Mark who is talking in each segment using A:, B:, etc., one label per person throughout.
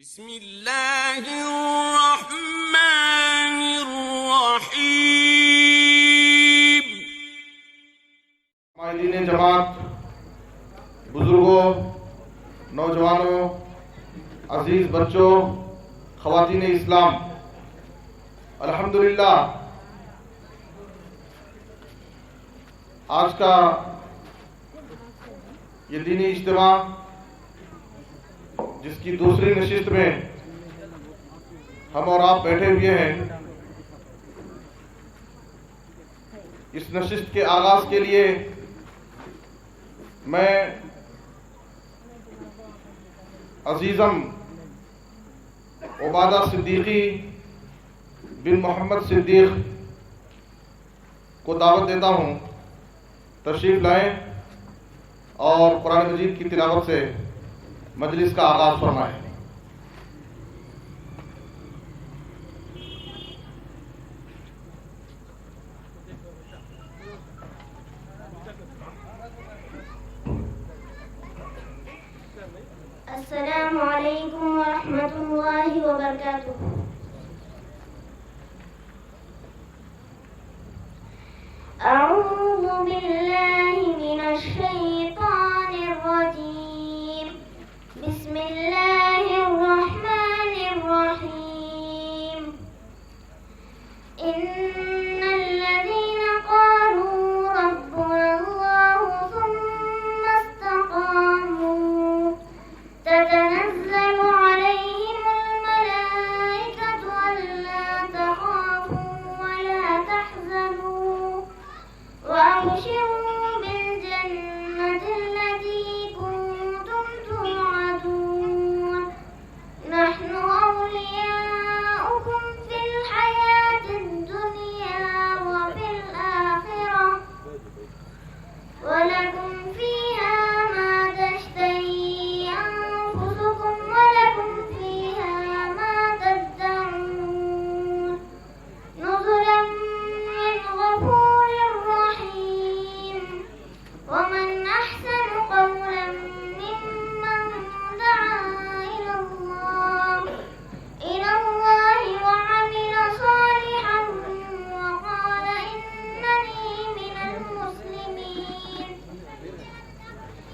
A: بسم اللہ الرحمن الرحیم۔
B: قائدین جماعت، بزرگوں، نوجوانوں، عزیز بچوں، خواتین اسلام، الحمدللہ آج کا یہ دینی اجتماع جس کی دوسری نشست میں ہم اور آپ بیٹھے ہوئے ہیں، اس نشست کے آغاز کے لیے میں عزیزم عبادہ صدیقی بن محمد صدیق کو دعوت دیتا ہوں، تشریف لائیں اور قرآن مجید کی تلاوت سے مجلس کا آغاز فرمائیں۔
C: السلام علیکم ورحمۃ اللہ وبرکاتہ۔ اعوذ باللہ من الشیطان الرجیم، بسم اللہ الرحمن الرحیم۔ ان الذین قالوا ربنا اللہ ثم استقاموا تتنزل عليهم الملائكة ألا تخافوا ولا تحزنوا وأبشروا بالجنة التي كنتم توعدون، نحن أولياؤكم في الحياة الدنيا وفي الآخرة ولكم فيها ما تشتهي أنفسكم ولكم فيها ما تدعون، نزلا من غفور رحيم۔ ومن أحسن قولا ممن دعا إلى الله وعمل صالحا وقال إنني من المسلمين۔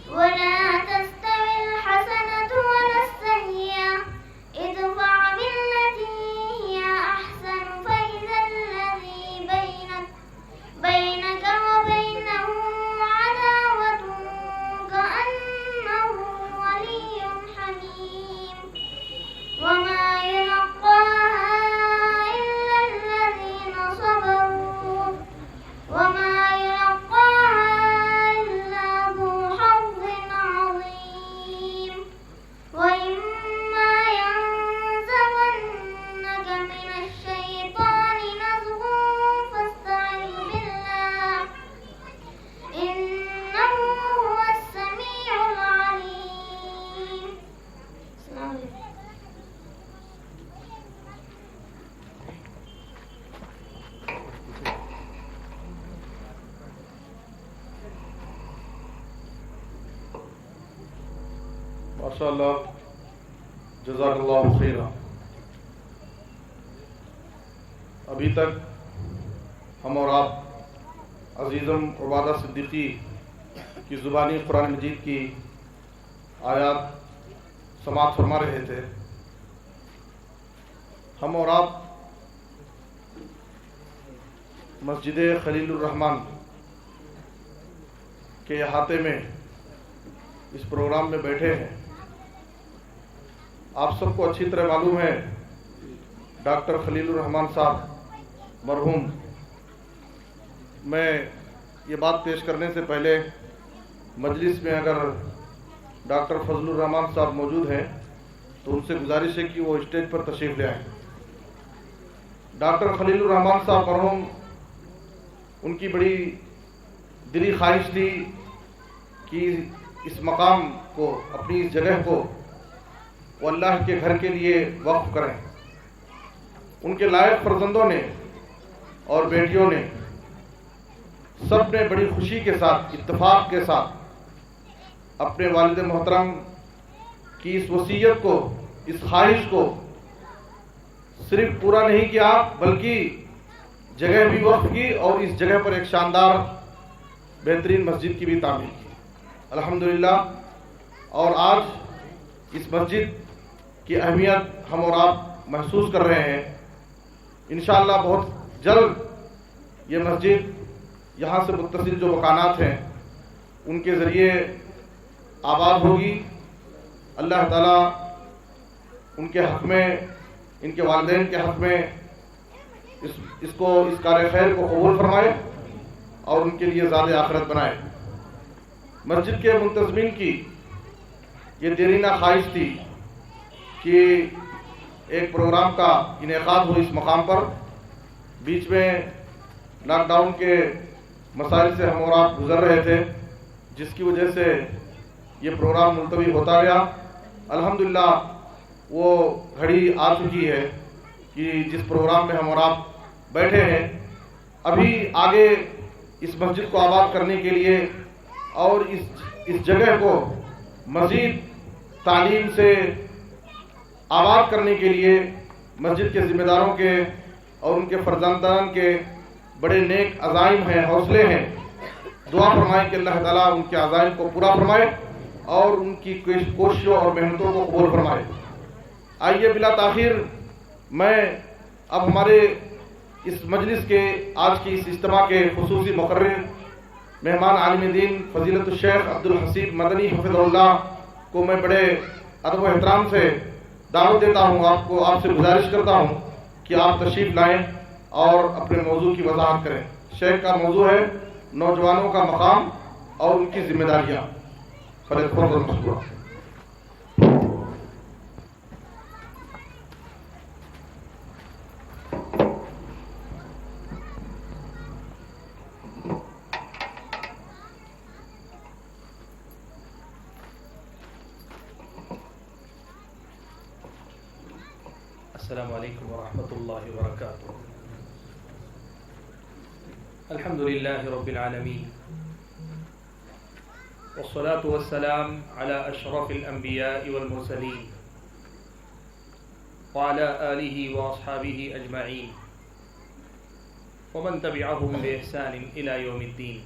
C: ولا تستوي الحسنة ولا السيئة، ادفع بالتي هي أحسن فإذا الذي بينك وبينه عداوة كأنه ولي حميم، وما يلقاها إلا الذين صبروا وما يلقاها إلا ذو حظ عظيم۔ وإما ينزغنك من الشيطان نزغ فاستعذ بالله إنه هو السميع العليم۔ السلام عليكم۔
B: ماشاءاللہ، جزاک اللہ خیرہ۔ ابھی تک ہم اور آپ عزیزم عبادہ صدیقی کی زبانی قرآن مجید کی آیات سماعت فرما رہے تھے۔ ہم اور آپ مسجد خلیل الرحمن کے احاطے میں اس پروگرام میں بیٹھے ہیں۔ آپ سب کو اچھی طرح معلوم ہے ڈاکٹر خلیل الرحمن صاحب مرحوم، میں یہ بات پیش کرنے سے پہلے مجلس میں اگر ڈاکٹر فضل الرحمن صاحب موجود ہیں تو ان سے گزارش ہے کہ وہ اسٹیج پر تشریف لے آئیں۔ ڈاکٹر خلیل الرحمن صاحب مرحوم، ان کی بڑی دلی خواہش تھی کہ اس مقام کو، اپنی اس جگہ کو وہ اللہ کے گھر کے لیے وقف کریں۔ ان کے لائق فرزندوں نے اور بیٹیوں نے سب نے بڑی خوشی کے ساتھ، اتفاق کے ساتھ اپنے والد محترم کی اس وصیت کو اس خواہش کو صرف پورا نہیں کیا بلکہ جگہ بھی وقف کی اور اس جگہ پر ایک شاندار بہترین مسجد کی بھی تعمیر کی الحمدللہ. اور آج اس مسجد کی اہمیت ہم اور آپ محسوس کر رہے ہیں. انشاءاللہ بہت جلد یہ مسجد یہاں سے متصل جو مکانات ہیں ان کے ذریعے آباد ہوگی. اللہ تعالیٰ ان کے حق میں، ان کے والدین کے حق میں اس کار خیر کو قبول فرمائے اور ان کے لیے زیادہ آخرت بنائے. مسجد کے منتظمین کی یہ دیرینہ خواہش تھی کہ ایک پروگرام کا انعقاد ہو اس مقام پر. بیچ میں لاک ڈاؤن کے مسائل سے ہم اور آپ گزر رہے تھے جس کی وجہ سے یہ پروگرام ملتوی ہوتا گیا. الحمدللہ وہ گھڑی آ چکی ہے کہ جس پروگرام میں ہم اور آپ بیٹھے ہیں ابھی آگے اس مسجد کو آباد کرنے کے لیے اور اس جگہ کو مزید تعلیم سے آباد کرنے کے لیے مسجد کے ذمہ داروں کے اور ان کے فرزندان کے بڑے نیک عزائم ہیں، حوصلے ہیں. دعا فرمائیں کہ اللہ تعالیٰ ان کے عزائم کو پورا فرمائے اور ان کی کوششوں اور محنتوں کو قبول فرمائے. آئیے بلا تاخیر میں اب ہمارے اس مجلس کے آج کی اس اجتماع کے خصوصی مقرر مہمان عالم دین فضیلت الشیخ عبدالحسیب مدنی حفظہ اللہ کو میں بڑے ادب و احترام سے دعوت دیتا ہوں. آپ سے گزارش کرتا ہوں کہ آپ تشریف لائیں اور اپنے موضوع کی وضاحت کریں. شیخ کا موضوع ہے نوجوانوں کا مقام اور ان کی ذمہ داریاں. مشکورہ.
D: السلام علیکم ورحمۃ اللہ وبرکاتہ. الحمد للہ رب العالمین والصلاة والسلام على اشرف الانبیاء والمرسلین وعلى آلہ واصحابہ اجمعین ومن تبعهم بإحسان الى یوم الدین.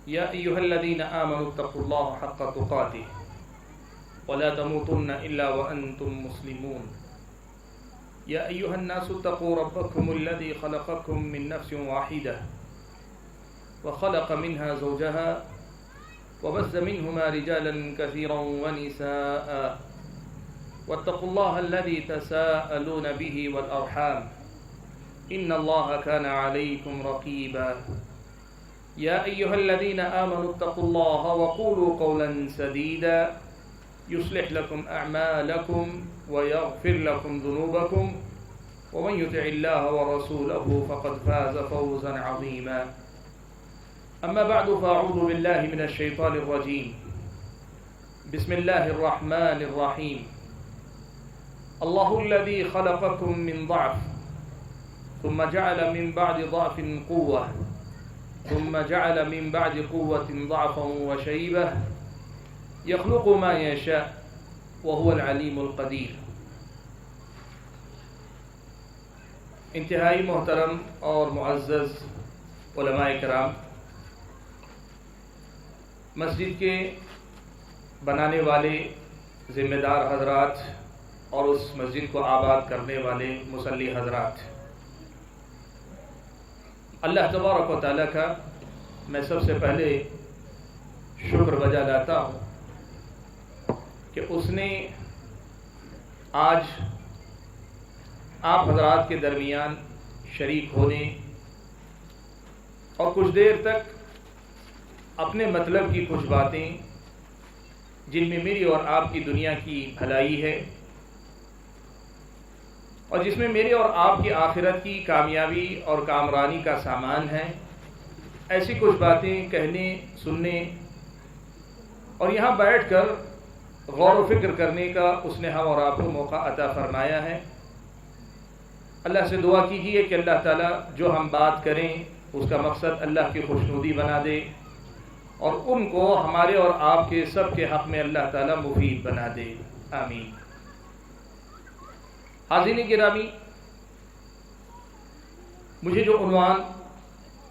D: یا ایہا الذین آمنوا اتقوا اللہ حق تقاته ولا تموتن إلا وأنتم مسلمون. يا أيها الناس اتقوا ربكم الذي خلقكم من نفس واحدة وخلق منها زوجها وبث منهما رجالا كثيرا ونساء واتقوا الله الذي تساءلون به والأرحام إن الله كان عليكم رقيبا. يا أيها الذين آمنوا اتقوا الله وقولوا قولا سديدا يصلح لكم أعمالكم ويغفر لكم ذنوبكم ومن يطع الله ورسوله فقد فاز فوزا عظيما. أما بعد فأعوذ بالله من الشيطان الرجيم. بسم الله الرحمن الرحيم. الله الذي خلقكم من ضعف ثم جعل من بعد ضعف قوة ثم جعل من بعد قوة ضعفا وشيبة يخلق ما يشاء وهو العليم القدير. انتہائی محترم اور معزز علماء کرام، مسجد کے بنانے والے ذمہ دار حضرات اور اس مسجد کو آباد کرنے والے مصلی حضرات، اللہ تبارک و تعالیٰ کا میں سب سے پہلے شکر بجا لاتا ہوں کہ اس نے آج آپ حضرات کے درمیان شریک ہونے اور کچھ دیر تک اپنے مطلب کی کچھ باتیں جن میں میری اور آپ کی دنیا کی بھلائی ہے اور جس میں میرے اور آپ کی آخرت کی کامیابی اور کامرانی کا سامان ہے، ایسی کچھ باتیں کہنے، سننے اور یہاں بیٹھ کر غور و فکر کرنے کا اس نے ہم اور آپ کو موقع عطا فرمایا ہے. اللہ سے دعا کیجیے کہ اللہ تعالیٰ جو ہم بات کریں اس کا مقصد اللہ کی خوشنودی بنا دے اور ان کو ہمارے اور آپ کے سب کے حق میں اللہ تعالیٰ مفید بنا دے. آمین۔ حاضرین گرامی، مجھے جو عنوان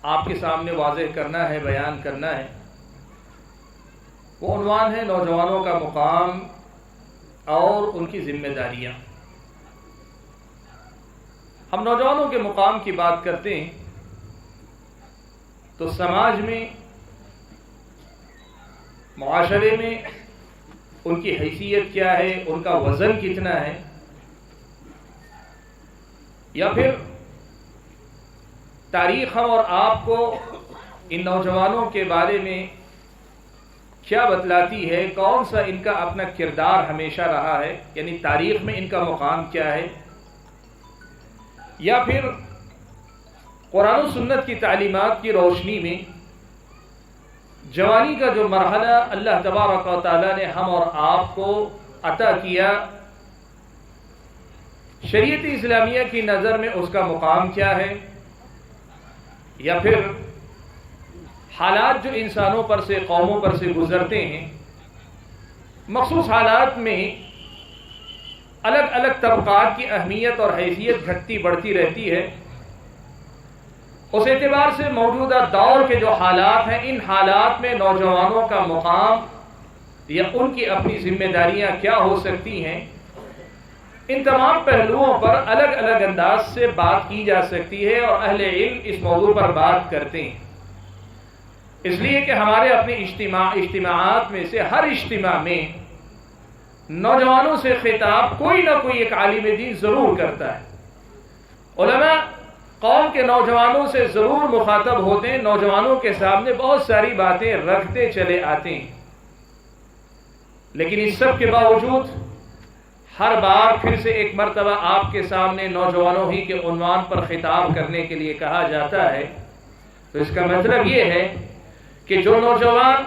D: آپ کے سامنے واضح کرنا ہے، بیان کرنا ہے، وہ عنوان ہے نوجوانوں کا مقام اور ان کی ذمہ داریاں۔ ہم نوجوانوں کے مقام کی بات کرتے ہیں تو سماج میں، معاشرے میں ان کی حیثیت کیا ہے، ان کا وزن کتنا ہے، یا پھر تاریخ ہم اور آپ کو ان نوجوانوں کے بارے میں کیا بتلاتی ہے، کون سا ان کا اپنا کردار ہمیشہ رہا ہے، یعنی تاریخ میں ان کا مقام کیا ہے، یا پھر قرآن و سنت کی تعلیمات کی روشنی میں جوانی کا جو مرحلہ اللہ تبارک و تعالی نے ہم اور آپ کو عطا کیا، شریعت اسلامیہ کی نظر میں اس کا مقام کیا ہے، یا پھر حالات جو انسانوں پر سے، قوموں پر سے گزرتے ہیں، مخصوص حالات میں الگ الگ طبقات کی اہمیت اور حیثیت گھٹتی بڑھتی رہتی ہے۔ اس اعتبار سے موجودہ دور کے جو حالات ہیں، ان حالات میں نوجوانوں کا مقام یا ان کی اپنی ذمہ داریاں کیا ہو سکتی ہیں، ان تمام پہلوؤں پر الگ الگ انداز سے بات کی جا سکتی ہے، اور اہل علم اس موضوع پر بات کرتے ہیں، اس لیے کہ ہمارے اپنے اجتماعات میں سے ہر اجتماع میں نوجوانوں سے خطاب کوئی نہ کوئی ایک عالم دین ضرور کرتا ہے۔ علماء قوم کے نوجوانوں سے ضرور مخاطب ہوتے ہیں، نوجوانوں کے سامنے بہت ساری باتیں رکھتے چلے آتے ہیں، لیکن اس سب کے باوجود ہر بار پھر سے ایک مرتبہ آپ کے سامنے نوجوانوں ہی کے عنوان پر خطاب کرنے کے لیے کہا جاتا ہے، تو اس کا مطلب یہ ہے کہ جو نوجوان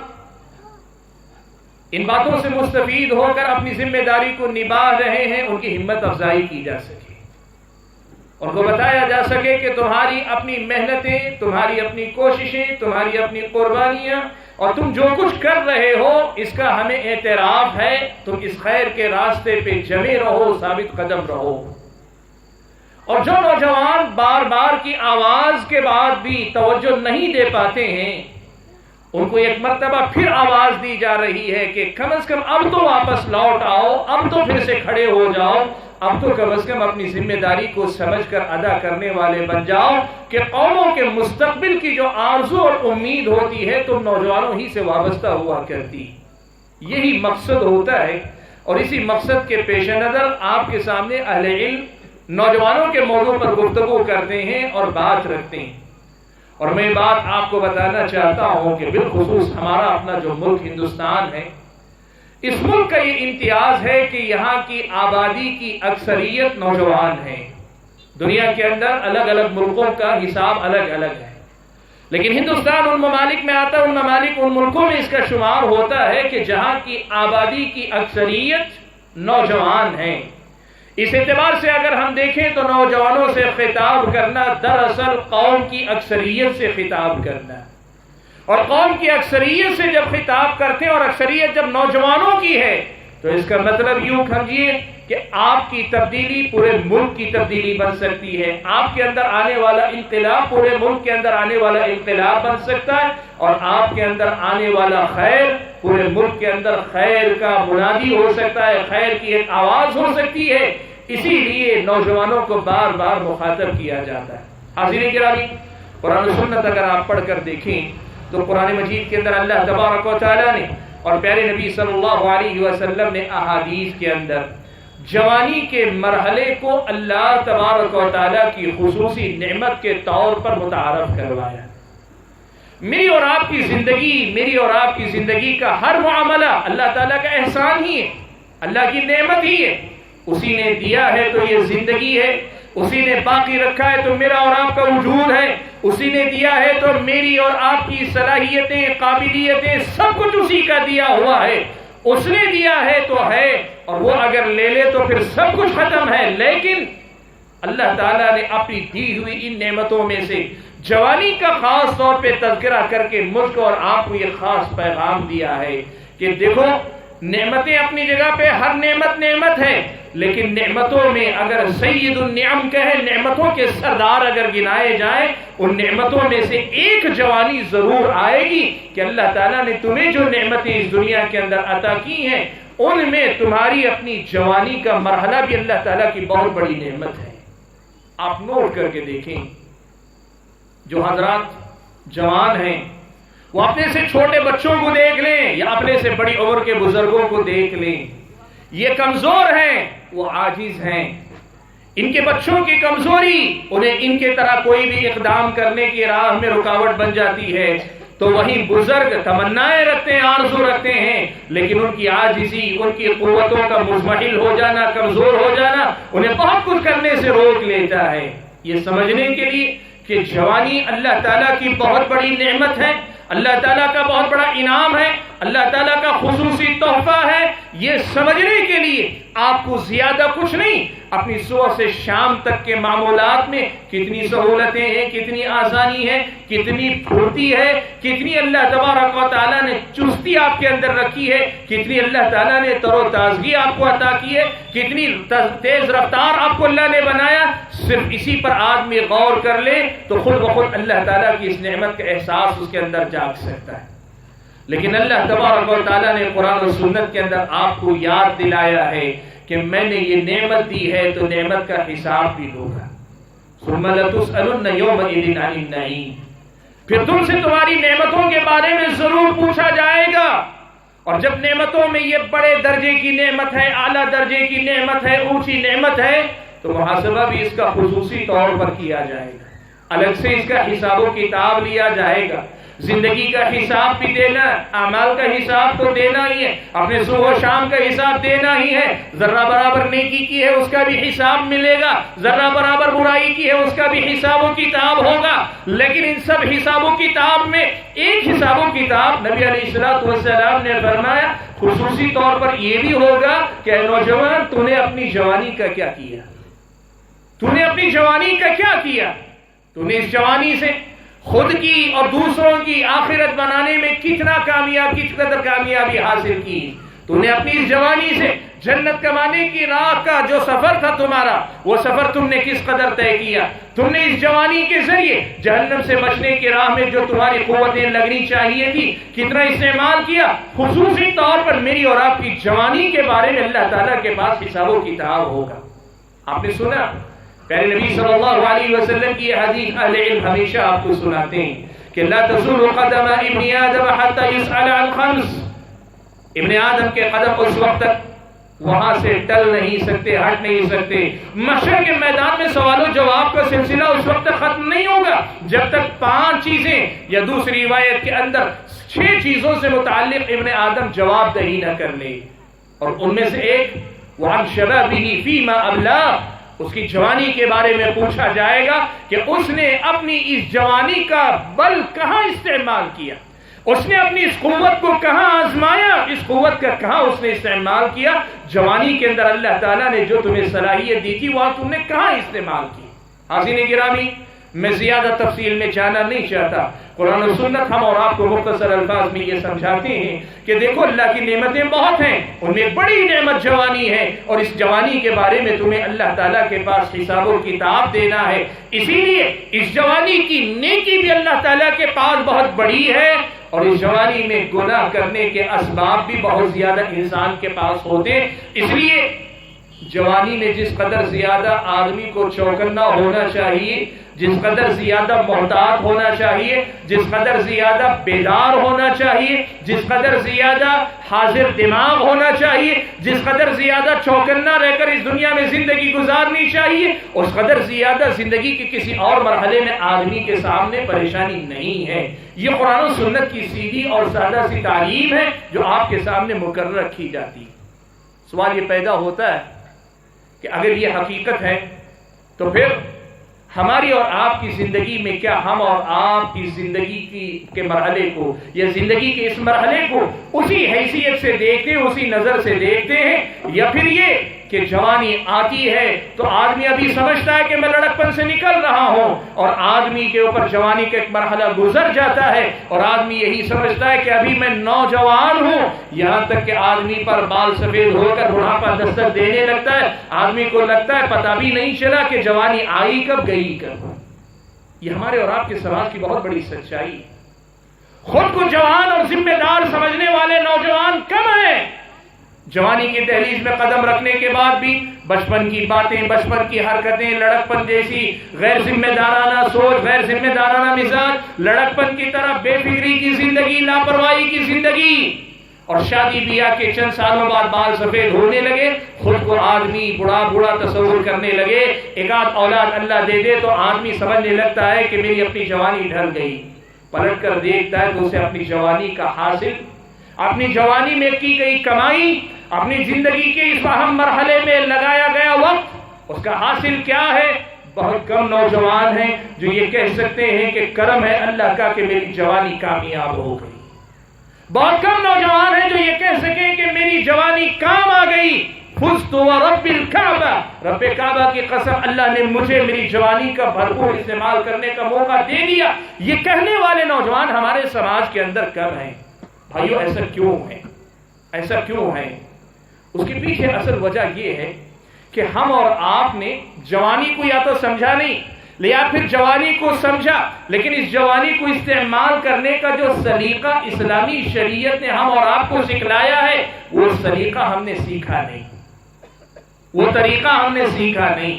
D: ان باتوں سے مستفید ہو کر اپنی ذمہ داری کو نبھا رہے ہیں، ان کی ہمت افزائی کی جا سکے، ان کو بتایا جا سکے کہ تمہاری اپنی محنتیں، تمہاری اپنی کوششیں، تمہاری اپنی قربانیاں اور تم جو کچھ کر رہے ہو اس کا ہمیں اعتراف ہے، تم اس خیر کے راستے پہ جمے رہو، ثابت قدم رہو۔ اور جو نوجوان بار بار کی آواز کے بعد بھی توجہ نہیں دے پاتے ہیں، ان کو ایک مرتبہ پھر آواز دی جا رہی ہے کہ کم از کم اب تو واپس لوٹ آؤ، اب تو پھر سے کھڑے ہو جاؤ، اب تو کم از کم اپنی ذمہ داری کو سمجھ کر ادا کرنے والے بن جاؤ، کہ قوموں کے مستقبل کی جو آرزو اور امید ہوتی ہے تم نوجوانوں ہی سے وابستہ ہوا کرتی۔ یہی مقصد ہوتا ہے، اور اسی مقصد کے پیش نظر آپ کے سامنے اہل علم نوجوانوں کے موضوع پر گفتگو کرتے ہیں اور بات رکھتے ہیں۔ اور میں بات آپ کو بتانا چاہتا ہوں کہ بالخصوص ہمارا اپنا جو ملک ہندوستان ہے، اس ملک کا یہ امتیاز ہے کہ یہاں کی آبادی کی اکثریت نوجوان ہے۔ دنیا کے اندر الگ الگ ملکوں کا حساب الگ الگ ہے، لیکن ہندوستان ان ممالک میں آتا ہے، ان ملکوں میں اس کا شمار ہوتا ہے کہ جہاں کی آبادی کی اکثریت نوجوان ہیں۔ اس اعتبار سے اگر ہم دیکھیں تو نوجوانوں سے خطاب کرنا دراصل قوم کی اکثریت سے خطاب کرنا، اور قوم کی اکثریت سے جب خطاب کرتے ہیں اور اکثریت جب نوجوانوں کی ہے تو اس کا مطلب یوں سمجھیے کہ آپ کی تبدیلی پورے ملک کی تبدیلی بن سکتی ہے، آپ کے اندر آنے والا انقلاب پورے ملک کے اندر آنے والا انقلاب بن سکتا ہے، اور آپ کے اندر آنے والا خیر پورے ملک کے اندر خیر کا منادی ہو سکتا ہے، خیر کی ایک آواز ہو سکتی ہے۔ اسی لیے نوجوانوں کو بار بار مخاطب کیا جاتا ہے۔ حاضرین گرامی، قرآن و سنت اگر آپ پڑھ کر دیکھیں تو قرآن مجید کے اندر اللہ تبارک و تعالیٰ نے اور پیارے نبی صلی اللہ علیہ وسلم نے احادیث کے اندر جوانی کے مرحلے کو اللہ تبارک و تعالیٰ کی خصوصی نعمت کے طور پر متعارف کروایا۔ میری اور آپ کی زندگی کا ہر معاملہ اللہ تعالیٰ کا احسان ہی ہے، اللہ کی نعمت ہی ہے، اسی نے دیا ہے تو یہ زندگی ہے، اسی نے باقی رکھا ہے تو میرا اور آپ کا وجود ہے، اسی نے دیا ہے تو میری اور آپ کی صلاحیتیں، قابلیتیں، سب کچھ اسی کا دیا ہوا ہے، اس نے دیا ہے تو ہے، اور وہ اگر لے لے تو پھر سب کچھ ختم ہے۔ لیکن اللہ تعالیٰ نے اپنی دی ہوئی ان نعمتوں میں سے جوانی کا خاص طور پہ تذکرہ کر کے مجھ کو اور آپ کو یہ خاص پیغام دیا ہے کہ دیکھو نعمتیں اپنی جگہ پہ ہر نعمت نعمت ہے، لیکن نعمتوں میں اگر سید النعم کہے، نعمتوں کے سردار اگر گنائے جائیں، ان نعمتوں میں سے ایک جوانی ضرور آئے گی کہ اللہ تعالیٰ نے تمہیں جو نعمتیں اس دنیا کے اندر عطا کی ہیں ان میں تمہاری اپنی جوانی کا مرحلہ بھی اللہ تعالیٰ کی بہت بڑی نعمت ہے۔ آپ نوٹ کر کے دیکھیں، جو حضرات جوان ہیں وہ اپنے سے چھوٹے بچوں کو دیکھ لیں یا اپنے سے بڑی عمر کے بزرگوں کو دیکھ لیں، یہ کمزور ہیں، وہ عاجز ہیں۔ ان کے بچوں کی کمزوری انہیں ان کے طرح کوئی بھی اقدام کرنے کی راہ میں رکاوٹ بن جاتی ہے، تو وہیں بزرگ تمنائیں رکھتے ہیں، آرزو رکھتے ہیں، لیکن ان کی عاجزی، ان کی قوتوں کا مزمحل ہو جانا، کمزور ہو جانا انہیں بہت کچھ کرنے سے روک لیتا ہے۔ یہ سمجھنے کے لیے کہ جوانی اللہ تعالیٰ کی بہت بڑی نعمت ہے، اللہ تعالیٰ کا بہت بڑا انعام ہے، اللہ تعالیٰ کا خصوصی تحفہ ہے، یہ سمجھنے کے لیے آپ کو زیادہ کچھ نہیں، اپنی صبح سے شام تک کے معمولات میں کتنی سہولتیں ہیں، کتنی آسانی ہے، کتنی پھرتی ہے، کتنی اللہ تبارک و تعالیٰ نے چستی آپ کے اندر رکھی ہے، کتنی اللہ تعالیٰ نے تر و تازگی آپ کو عطا کی ہے، کتنی تیز رفتار آپ کو اللہ نے بنایا۔ صرف اسی پر آدمی غور کر لے تو خود بخود اللہ تعالیٰ کی اس نعمت کا احساس اس کے اندر جاگ سکتا ہے۔ لیکن اللہ تبارک و تعالیٰ نے قرآن و سنت کے اندر آپ کو یاد دلایا ہے کہ میں نے یہ نعمت دی ہے تو نعمت کا حساب بھی ہوگا۔ ثم لتسألن یومئذ عن النعیم، پھر تم سے تمہاری نعمتوں کے بارے میں ضرور پوچھا جائے گا۔ اور جب نعمتوں میں یہ بڑے درجے کی نعمت ہے، اعلیٰ درجے کی نعمت ہے، اونچی نعمت ہے، تو محاسبہ بھی اس کا خصوصی طور پر کیا جائے گا، الگ سے اس کا حساب و کتاب لیا جائے گا۔ زندگی کا حساب بھی دینا، اعمال کا حساب تو دینا ہی ہے، اپنے صبح و شام کا حساب دینا ہی ہے، ذرہ برابر نیکی کی ہے اس کا بھی حساب ملے گا، ذرہ برابر برائی کی ہے اس کا بھی حساب و کتاب ہوگا۔ لیکن ان سب حساب و کتاب میں ایک حساب و کتاب نبی علیہ الصلوۃ والسلام نے فرمایا خصوصی طور پر یہ بھی ہوگا کہ اے نوجوان، تو نے اپنی جوانی کا کیا کیا، تو نے اپنی جوانی کا کیا کیا، تو نے اس جوانی سے خود کی اور دوسروں کی آخرت بنانے میں کس قدر کامیابی حاصل کی، تو نے اپنی اس جوانی سے جنت کمانے کی راہ کا جو سفر تھا تمہارا، وہ سفر تم نے کس قدر طے کیا، تم نے اس جوانی کے ذریعے جہنم سے بچنے کی راہ میں جو تمہاری قوتیں لگنی چاہیے تھی کتنا استعمال کیا۔ خصوصی طور پر میری اور آپ کی جوانی کے بارے میں اللہ تعالیٰ کے پاس حساب و کتاب ہوگا۔ آپ نے سنا پیارے نبی صلی اللہ علیہ وسلم کی یہ حدیث اہل علم ہمیشہ آپ کو سناتے ہیں کہ لا تزول قدم ابن آدم حتى يسأل عن خمس، ابن آدم کے قدم اس وقت تک وہاں سے ٹل نہیں سکتے، ہٹ نہیں سکتے، محشر کے میدان میں سوال و جواب کا سلسلہ اس وقت تک ختم نہیں ہوگا جب تک 5 چیزیں یا دوسری روایت کے اندر 6 چیزوں سے متعلق ابن آدم جواب دہی نہ کر لے۔ اور ان میں سے ایک وعن شبابہ فیما ابلاغ، اس کی جوانی کے بارے میں پوچھا جائے گا کہ اس نے اپنی اس جوانی کا بل کہاں استعمال کیا، اس نے اپنی اس قوت کو کہاں آزمایا، اس قوت کا کہاں اس نے استعمال کیا۔ جوانی کے اندر اللہ تعالیٰ نے جو تمہیں صلاحیت دی تھی وہ تم نے کہاں استعمال کی۔ حاضرین گرامی، میں زیادہ تفصیل میں جانا نہیں چاہتا، قرآن و سنت ہم اور آپ کو مختصر الفاظ میں یہ سمجھاتے ہیں کہ دیکھو اللہ کی نعمتیں بہت ہیں، ان میں بڑی نعمت جوانی ہے، اور اس جوانی کے بارے میں تمہیں اللہ تعالیٰ کے پاس حساب و کتاب دینا ہے۔ اسی لیے اس جوانی کی نیکی بھی اللہ تعالیٰ کے پاس بہت بڑی ہے، اور اس جوانی میں گناہ کرنے کے اسباب بھی بہت زیادہ انسان کے پاس ہوتے۔ اس لیے جوانی میں جس قدر زیادہ آدمی کو چوکنا ہونا چاہیے، جس قدر زیادہ محتاط ہونا چاہیے، جس قدر زیادہ بیدار ہونا چاہیے، جس قدر زیادہ حاضر دماغ ہونا چاہیے، جس قدر زیادہ چوکنا رہ کر اس دنیا میں زندگی گزارنی چاہیے، اس قدر زیادہ زندگی کے کسی اور مرحلے میں آدمی کے سامنے پریشانی نہیں ہے۔ یہ قرآن و سنت کی سیدھی اور سادہ سی تعلیم ہے جو آپ کے سامنے مقرر کی جاتی ہے۔ سوال یہ پیدا ہوتا ہے کہ اگر یہ حقیقت ہے تو پھر ہماری اور آپ کی زندگی میں کیا ہم اور آپ کی زندگی کے مرحلے کو یا زندگی کے اس مرحلے کو اسی حیثیت سے دیکھتے ہیں، اسی نظر سے دیکھتے ہیں، یا پھر یہ کہ جوانی آتی ہے تو آدمی ابھی سمجھتا ہے کہ میں لڑکپن سے نکل رہا ہوں، اور آدمی کے اوپر جوانی کا ایک مرحلہ گزر جاتا ہے اور آدمی یہی سمجھتا ہے کہ ابھی میں نوجوان ہوں، یہاں تک کہ آدمی پر بال سفید ہو کر بڑھاپا دستک دینے لگتا ہے، آدمی کو لگتا ہے پتہ بھی نہیں چلا کہ جوانی آئی کب گئی کب۔ یہ ہمارے اور آپ کے سماج کی بہت بڑی سچائی۔ خود کو جوان اور ذمہ دار سمجھنے والے نوجوان کم ہیں۔ جوانی کی دہلیز میں قدم رکھنے کے بعد بھی بچپن کی باتیں، بچپن کی حرکتیں، لڑکپن جیسی غیر ذمہ دارانہ سوچ، غیر ذمہ دارانہ مزاج، لڑکپن کی طرف بے فکری کی زندگی، لاپرواہی کی زندگی، اور شادی بیاہ کے چند سالوں بعد بال سفید ہونے لگے، خود کو آدمی بڑا تصور کرنے لگے، ایک آدھ اولاد اللہ دے دے تو آدمی سمجھنے لگتا ہے کہ میری اپنی جوانی ڈھل گئی۔ پلٹ کر دیکھتا ہے تو اسے اپنی جوانی کا حاصل، اپنی جوانی میں کی گئی کمائی، اپنی زندگی کے اس اہم مرحلے میں لگایا گیا وقت، اس کا حاصل کیا ہے؟ بہت کم نوجوان ہیں جو یہ کہہ سکتے ہیں کہ کرم ہے اللہ کا کہ میری جوانی کامیاب ہو گئی۔ بہت کم نوجوان ہیں جو یہ کہہ سکیں کہ میری جوانی کام آ گئی۔ فزت ورب الکعبہ، رب کعبہ کی قسم اللہ نے مجھے میری جوانی کا بھرپور استعمال کرنے کا موقع دے دیا۔ یہ کہنے والے نوجوان ہمارے سماج کے اندر کم ہیں۔ بھائیو ایسا کیوں ہے؟ ایسا کیوں ہے؟ اس کے پیچھے اصل وجہ یہ ہے کہ ہم اور آپ نے جوانی کو یا تو سمجھا نہیں، یا پھر جوانی کو سمجھا لیکن اس جوانی کو استعمال کرنے کا جو سلیقہ اسلامی شریعت نے ہم اور آپ کو سکھلایا ہے وہ سلیقہ ہم نے سیکھا نہیں، وہ طریقہ ہم نے سیکھا نہیں۔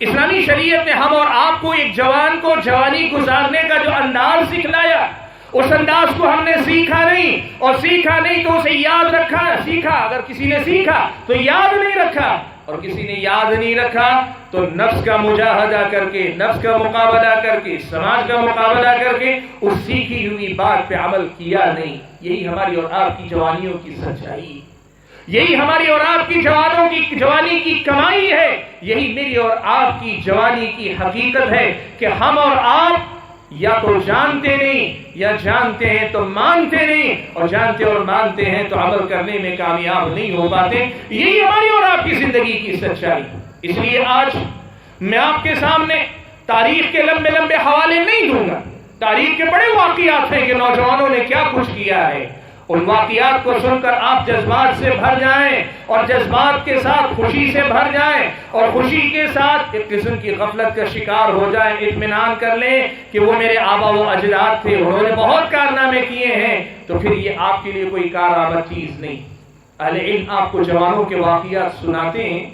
D: اسلامی شریعت نے ہم اور آپ کو ایک جوان کو جوانی گزارنے کا جو انداز سکھلایا اس انداز کو ہم نے سیکھا نہیں، اور سیکھا نہیں تو اسے یاد رکھا، سیکھا اگر کسی نے سیکھا تو یاد نہیں رکھا، اور کسی نے یاد نہیں رکھا تو نفس کا مجاہدہ کر کے، نفس کا مقابلہ کر کے، سماج کا مقابلہ کر کے اس سیکھی ہوئی بات پہ عمل کیا نہیں۔ یہی ہماری اور آپ کی جوانیوں کی سچائی، یہی ہماری اور آپ کی جوانوں کی جوانی کی کمائی ہے، یہی میری اور آپ کی جوانی کی حقیقت ہے کہ ہم اور آپ یا تو جانتے نہیں یا جانتے ہیں تو مانتے نہیں، اور جانتے اور مانتے ہیں تو عمل کرنے میں کامیاب نہیں ہو پاتے۔ یہی ہماری اور آپ کی زندگی کی سچائی۔ اس لیے آج میں آپ کے سامنے تاریخ کے لمبے لمبے حوالے نہیں دوں گا، تاریخ کے بڑے واقعات ہیں کہ نوجوانوں نے کیا کچھ کیا ہے، ان واقعات کو سن کر آپ جذبات سے بھر جائیں، اور جذبات کے ساتھ خوشی سے بھر جائیں، اور خوشی کے ساتھ ایک قسم کی غفلت کا شکار ہو جائیں، اطمینان کر لیں کہ وہ میرے آبا و اجداد تھے، انہوں نے بہت کارنامے کیے ہیں، تو پھر یہ آپ کے لیے کوئی کارآمد چیز نہیں۔ اہل علم آپ کو جوانوں کے واقعات سناتے ہیں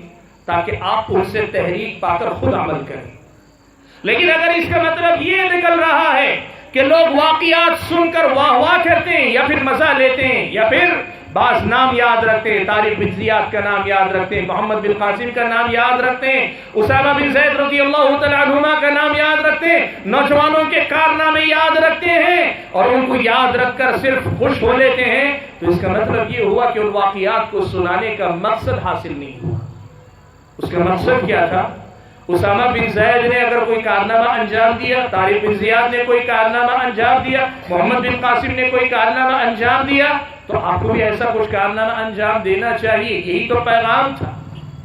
D: تاکہ آپ ان سے تحریک پا کر خود عمل کریں، لیکن اگر اس کا مطلب یہ نکل رہا ہے کہ لوگ واقعات سن کر واہ واہ کرتے ہیں یا پھر مزہ لیتے ہیں یا پھر بعض نام یاد رکھتے ہیں، طارق بن زیاد کا نام یاد رکھتے ہیں، محمد بن قاسم کا نام یاد رکھتے ہیں، اسامہ بن زید رضی اللہ تعالی عنہما کا نام یاد رکھتے ہیں، نوجوانوں کے کارنامے یاد رکھتے ہیں اور ان کو یاد رکھ کر صرف خوش ہو لیتے ہیں، تو اس کا مطلب یہ ہوا کہ ان واقعات کو سنانے کا مقصد حاصل نہیں ہوا۔ اس کا مقصد کیا تھا؟ اسامہ بن زید نے اگر کوئی کارنامہ انجام دیا، طارق بن زیاد نے کوئی کارنامہ انجام دیا، محمد بن قاسم نے کوئی کارنامہ انجام دیا، تو آپ کو بھی ایسا کچھ کارنامہ انجام دینا چاہیے، یہی تو پیغام تھا۔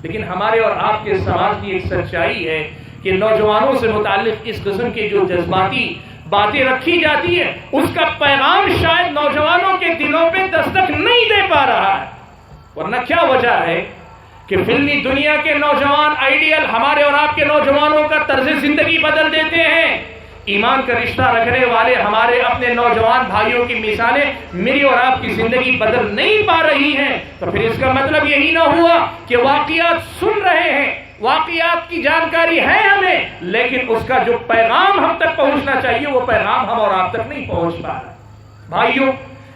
D: لیکن ہمارے اور آپ کے سماج کی ایک سچائی ہے کہ نوجوانوں سے متعلق اس قسم کے جو جذباتی باتیں رکھی جاتی ہیں اس کا پیغام شاید نوجوانوں کے دلوں پہ دستک نہیں دے پا رہا ہے۔ ورنہ کیا وجہ ہے کہ فلمی دنیا کے نوجوان آئیڈیل ہمارے اور آپ کے نوجوانوں کا طرز زندگی بدل دیتے ہیں، ایمان کا رشتہ رکھنے والے ہمارے اپنے نوجوان بھائیوں کی مثالیں میری اور آپ کی زندگی بدل نہیں پا رہی ہیں، تو پھر اس کا مطلب یہی نہ ہوا کہ واقعات سن رہے ہیں، واقعات کی جانکاری ہے ہمیں، لیکن اس کا جو پیغام ہم تک پہنچنا چاہیے وہ پیغام ہم اور آپ تک نہیں پہنچ پا رہا۔ بھائیوں،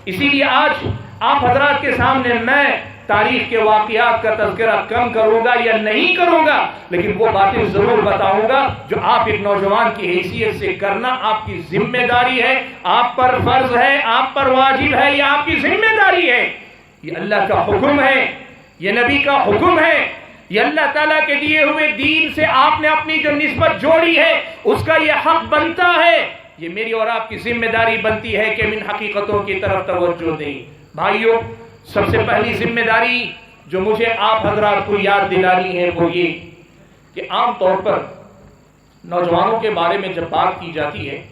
D: اسی لیے آج آپ حضرات کے سامنے میں تاریخ کے واقعات کا تذکرہ کم کروں گا یا نہیں کروں گا، لیکن وہ باتیں ضرور بتاؤں گا جو آپ ایک نوجوان کی حیثیت سے کرنا آپ کی ذمہ داری ہے، آپ پر فرض ہے، آپ پر واجب ہے، یہ آپ کی ذمہ داری ہے۔ یہ اللہ کا حکم ہے، یہ نبی کا حکم ہے، یہ اللہ تعالیٰ کے دیے ہوئے دین سے آپ نے اپنی جو نسبت جوڑی ہے اس کا یہ حق بنتا ہے، یہ میری اور آپ کی ذمہ داری بنتی ہے کہ ان حقیقتوں کی طرف توجہ دیں۔ بھائیوں، سب سے پہلی ذمہ داری جو مجھے آپ حضرات کو یاد دلانی ہے وہ یہ کہ عام طور پر نوجوانوں کے بارے میں جب بات کی جاتی ہے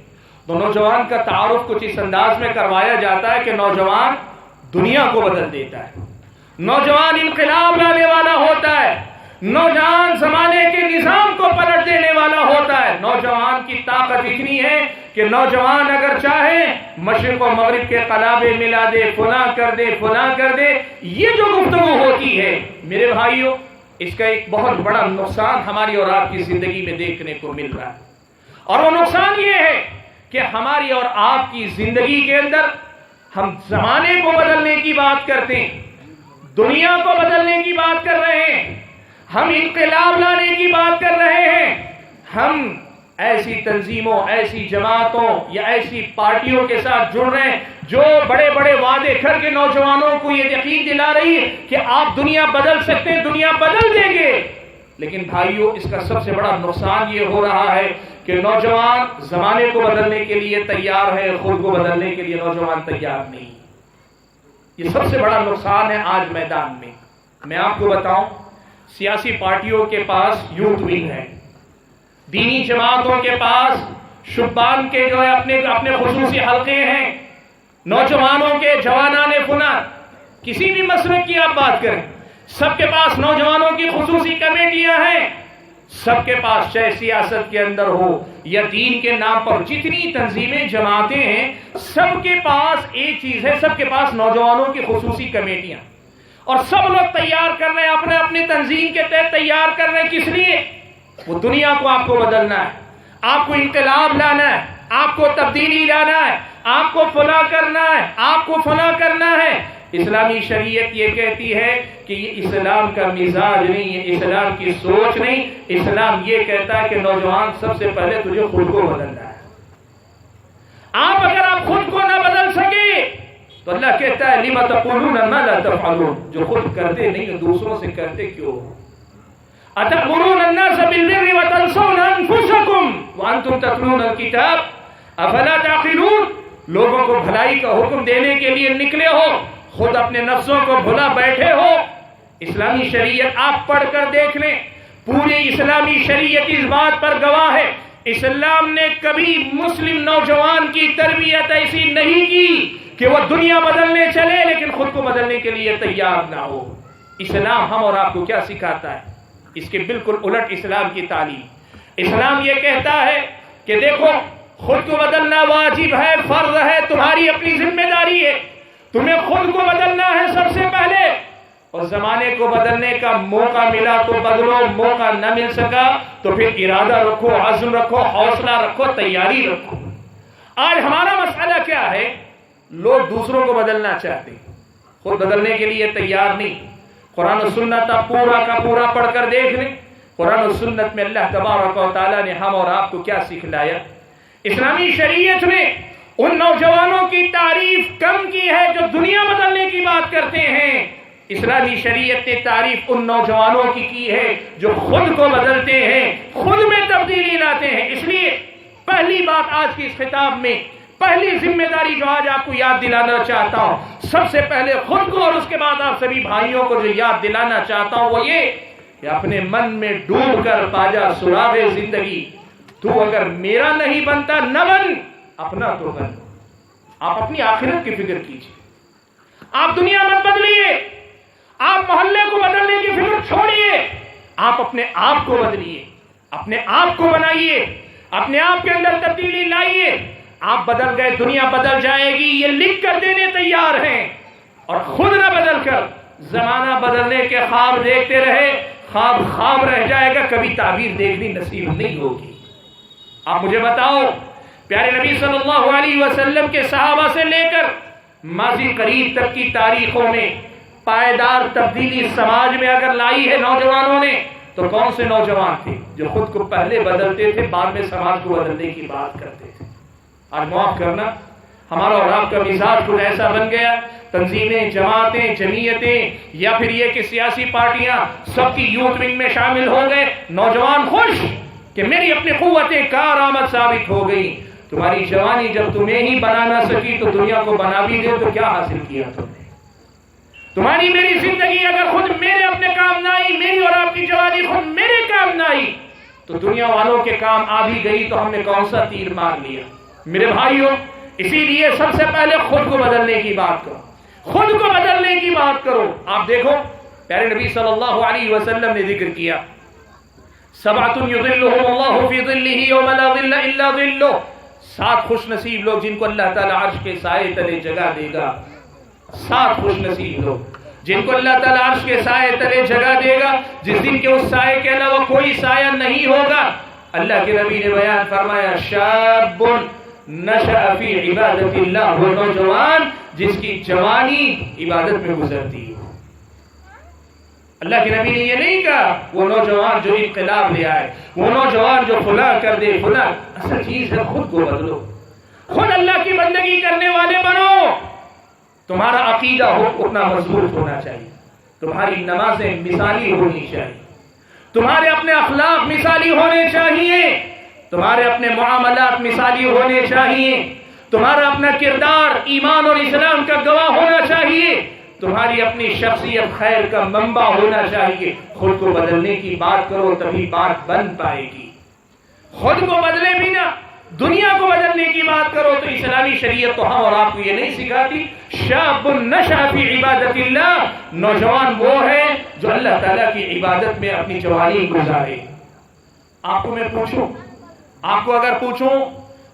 D: تو نوجوان کا تعارف کچھ اس انداز میں کروایا جاتا ہے کہ نوجوان دنیا کو بدل دیتا ہے، نوجوان انقلاب لانے والا ہوتا ہے، نوجوان زمانے کے نظام کو پلٹ دینے والا ہوتا ہے، نوجوان کی طاقت اتنی ہے کہ نوجوان اگر چاہے مشرق و مغرب کے قلابے ملا دے، فلاں کر دے، فلاں کر دے۔ یہ جو گفتگو ہوتی ہے میرے بھائیوں، اس کا ایک بہت بڑا نقصان ہماری اور آپ کی زندگی میں دیکھنے کو مل رہا ہے، اور وہ نقصان یہ ہے کہ ہماری اور آپ کی زندگی کے اندر ہم زمانے کو بدلنے کی بات کرتے ہیں، دنیا کو بدلنے کی بات کر رہے ہیں، ہم انقلاب لانے کی بات کر رہے ہیں، ہم ایسی تنظیموں، ایسی جماعتوں یا ایسی پارٹیوں کے ساتھ جڑ رہے ہیں جو بڑے بڑے وعدے کر کے نوجوانوں کو یہ یقین دلا رہی ہے کہ آپ دنیا بدل سکتے ہیں، دنیا بدل دیں گے۔ لیکن بھائیوں، اس کا سب سے بڑا نقصان یہ ہو رہا ہے کہ نوجوان زمانے کو بدلنے کے لیے تیار ہے، خود کو بدلنے کے لیے نوجوان تیار نہیں۔ یہ سب سے بڑا نقصان ہے آج میدان میں۔ میں آپ کو بتاؤں، سیاسی پارٹیوں کے پاس یوتھ ونگ ہے، دینی جماعتوں کے پاس شبان کے جو ہے اپنے خصوصی حلقے ہیں، نوجوانوں کے جوانان فنان، کسی بھی مسلک کی آپ بات کریں، سب کے پاس نوجوانوں کی خصوصی کمیٹیاں ہیں، سب کے پاس چاہے سیاست کے اندر ہو یا دین کے نام پر جتنی تنظیمیں جماعتیں ہیں، سب کے پاس ایک چیز ہے، سب کے پاس نوجوانوں کی خصوصی کمیٹیاں، اور سب لوگ تیار کر رہے ہیں، اپنے اپنی تنظیم کے تحت تیار کر رہے ہیں۔ کس لیے؟ وہ دنیا کو آپ کو بدلنا ہے، آپ کو انقلاب لانا ہے، آپ کو تبدیلی لانا ہے، آپ کو فلاں کرنا ہے، آپ کو فلاں کرنا ہے۔ اسلامی شریعت یہ کہتی ہے کہ یہ اسلام کا مزاج نہیں ہے، اسلام کی سوچ نہیں، اسلام یہ کہتا ہے کہ نوجوان سب سے پہلے تجھے خود کو بدلنا ہے۔ اگر آپ خود کو نہ بدل سکے تو اللہ کہتا ہے لِمَ تَقُولُونَ مَا لَا تَفْعَلُونَ، جو خود کرتے نہیں دوسروں سے کرتے کیوں ہو؟ أَتَأْمُرُونَ النَّاسَ بِالْبِرِّ وَتَنْسَوْنَ أَنفُسَكُمْ وَأَنْتُمْ تَتْلُونَ الْكِتَابَ أَفَلَا تَعْقِلُونَ، لوگوں کو بھلائی کا حکم دینے کے لیے نکلے ہو، خود اپنے نفسوں کو بھلا بیٹھے ہو۔ اسلامی شریعت آپ پڑھ کر دیکھ لیں، پوری اسلامی شریعت اس بات پر گواہ ہے، اسلام نے کبھی مسلم نوجوان کی تربیت ایسی نہیں کی کہ وہ دنیا بدلنے چلے لیکن خود کو بدلنے کے لیے تیار نہ ہو۔ اسلام ہم اور آپ کو کیا سکھاتا ہے؟ اس کے بالکل الٹ اسلام کی تعلیم۔ اسلام یہ کہتا ہے کہ دیکھو، خود کو بدلنا واجب ہے، فرض ہے، تمہاری اپنی ذمہ داری ہے، تمہیں خود کو بدلنا ہے سب سے پہلے، اور زمانے کو بدلنے کا موقع ملا تو بدلو، موقع نہ مل سکا تو پھر ارادہ رکھو، عزم رکھو، حوصلہ رکھو، تیاری رکھو۔ آج ہمارا مسئلہ کیا ہے؟ لوگ دوسروں کو بدلنا چاہتے، خود بدلنے کے لیے تیار نہیں۔ قرآن و سنت آپ پورا کا پورا پڑھ کر دیکھ لیں، قرآن و سنت میں اللہ تبارک و تعالیٰ نے ہم اور آپ کو کیا سکھلایا؟ اسلامی شریعت میں ان نوجوانوں کی تعریف کم کی ہے جو دنیا بدلنے کی بات کرتے ہیں، اسلامی شریعت نے تعریف ان نوجوانوں کی ہے جو خود کو بدلتے ہیں، خود میں تبدیلی لاتے ہیں۔ اس لیے پہلی بات آج کی اس خطاب میں، پہلی ذمہ داری جو آج آپ کو یاد دلانا چاہتا ہوں، سب سے پہلے خود کو اور اس کے بعد آپ سبھی بھائیوں کو جو یاد دلانا چاہتا ہوں وہ یہ کہ اپنے من میں ڈوب کر پاجا سراغ زندگی، تو اگر میرا نہیں بنتا نہ بن، اپنا تو بن۔ آپ اپنی آخرت کی فکر کیجیے، آپ دنیا مت بدلیے، آپ محلے کو بدلنے کی فکر چھوڑیے، آپ اپنے آپ کو بدلیے، اپنے آپ کو بنائیے، اپنے آپ کے اندر تبدیلی لائیے۔ آپ بدل گئے، دنیا بدل جائے گی، یہ لکھ کر دینے تیار ہیں، اور خود نہ بدل کر زمانہ بدلنے کے خواب دیکھتے رہے، خواب خواب رہ جائے گا، کبھی تعبیر دیکھنی نصیب نہیں ہوگی۔ آپ مجھے بتاؤ، پیارے نبی صلی اللہ علیہ وسلم کے صحابہ سے لے کر ماضی قریب تک کی تاریخوں میں پائیدار تبدیلی سماج میں اگر لائی ہے نوجوانوں نے، تو کون سے نوجوان تھے جو خود کو پہلے بدلتے تھے، بعد میں سماج کو بدلنے کی بات کرتے تھے؟ آج معاف کرنا، ہمارا اور آپ کا مزاج کچھ ایسا بن گیا، تنظیمیں، جماعتیں، جمعیتیں یا پھر یہ کہ سیاسی پارٹیاں سب کی یوتھ ونگ میں شامل ہو گئے، نوجوان خوش کہ میری اپنی قوتیں کارآمد ثابت ہو گئی۔ تمہاری جوانی جب تمہیں ہی بنا نہ سکی تو دنیا کو بنا بھی دے تو کیا حاصل کیا تم نے؟ تمہاری میری زندگی اگر خود میرے اپنے کام نہ آئی، میری اور آپ کی جوانی خود میرے کام نہ آئی، تو دنیا والوں کے کام آ بھی گئی تو ہم نے کون سا تیر مار لیا؟ میرے بھائیوں، اسی لیے سب سے پہلے خود کو بدلنے کی بات کرو، خود کو بدلنے کی بات کرو۔ آپ دیکھو پیارے نبی صلی اللہ علیہ وسلم نے ذکر کیا، سبعۃ یظلھم اللہ فی ظلہ یوم لا ظل الا ظلہ، 7 خوش نصیب لوگ جن کو اللہ تعالی عرش کے سائے تلے جگہ دے گا۔ 7 خوش نصیب لوگ جن کو اللہ تعالی عرش کے سائے تلے جگہ دے گا، جس دن کے اس سائے کے علاوہ کوئی سایہ نہیں ہوگا۔ اللہ کے نبی نے بیان فرمایا، شاب نشأ فی عبادت اللہ، وہ نوجوان جس کی جوانی عبادت میں گزرتی ہے۔ اللہ کے نبی نے یہ نہیں کہا وہ نوجوان جو انقلاب لے آئے، وہ نوجوان جو فلاں کر دے فلاں۔ اصل چیز ہے خود کو بدلو، خود اللہ کی بندگی کرنے والے بنو۔ تمہارا عقیدہ اتنا مضبوط ہونا چاہیے، تمہاری نمازیں مثالی ہونی چاہیے، تمہارے اپنے اخلاق مثالی ہونے چاہیے، تمہارے اپنے معاملات مثالی ہونے چاہیے، تمہارا اپنا کردار ایمان اور اسلام کا گواہ ہونا چاہیے، تمہاری اپنی شخصیت خیر کا منبع ہونا چاہیے۔ خود کو بدلنے کی بات کرو تبھی بات بن پائے گی۔ خود کو بدلے بھی نہ، دنیا کو بدلنے کی بات کرو تو اسلامی شریعت تو ہم اور آپ کو یہ نہیں سکھاتی۔ شاب نشأ فی عبادت اللہ، نوجوان وہ ہے جو اللہ تعالیٰ کی عبادت میں اپنی جوانی گزارے۔ آپ کو میں پوچھوں، آپ کو اگر پوچھوں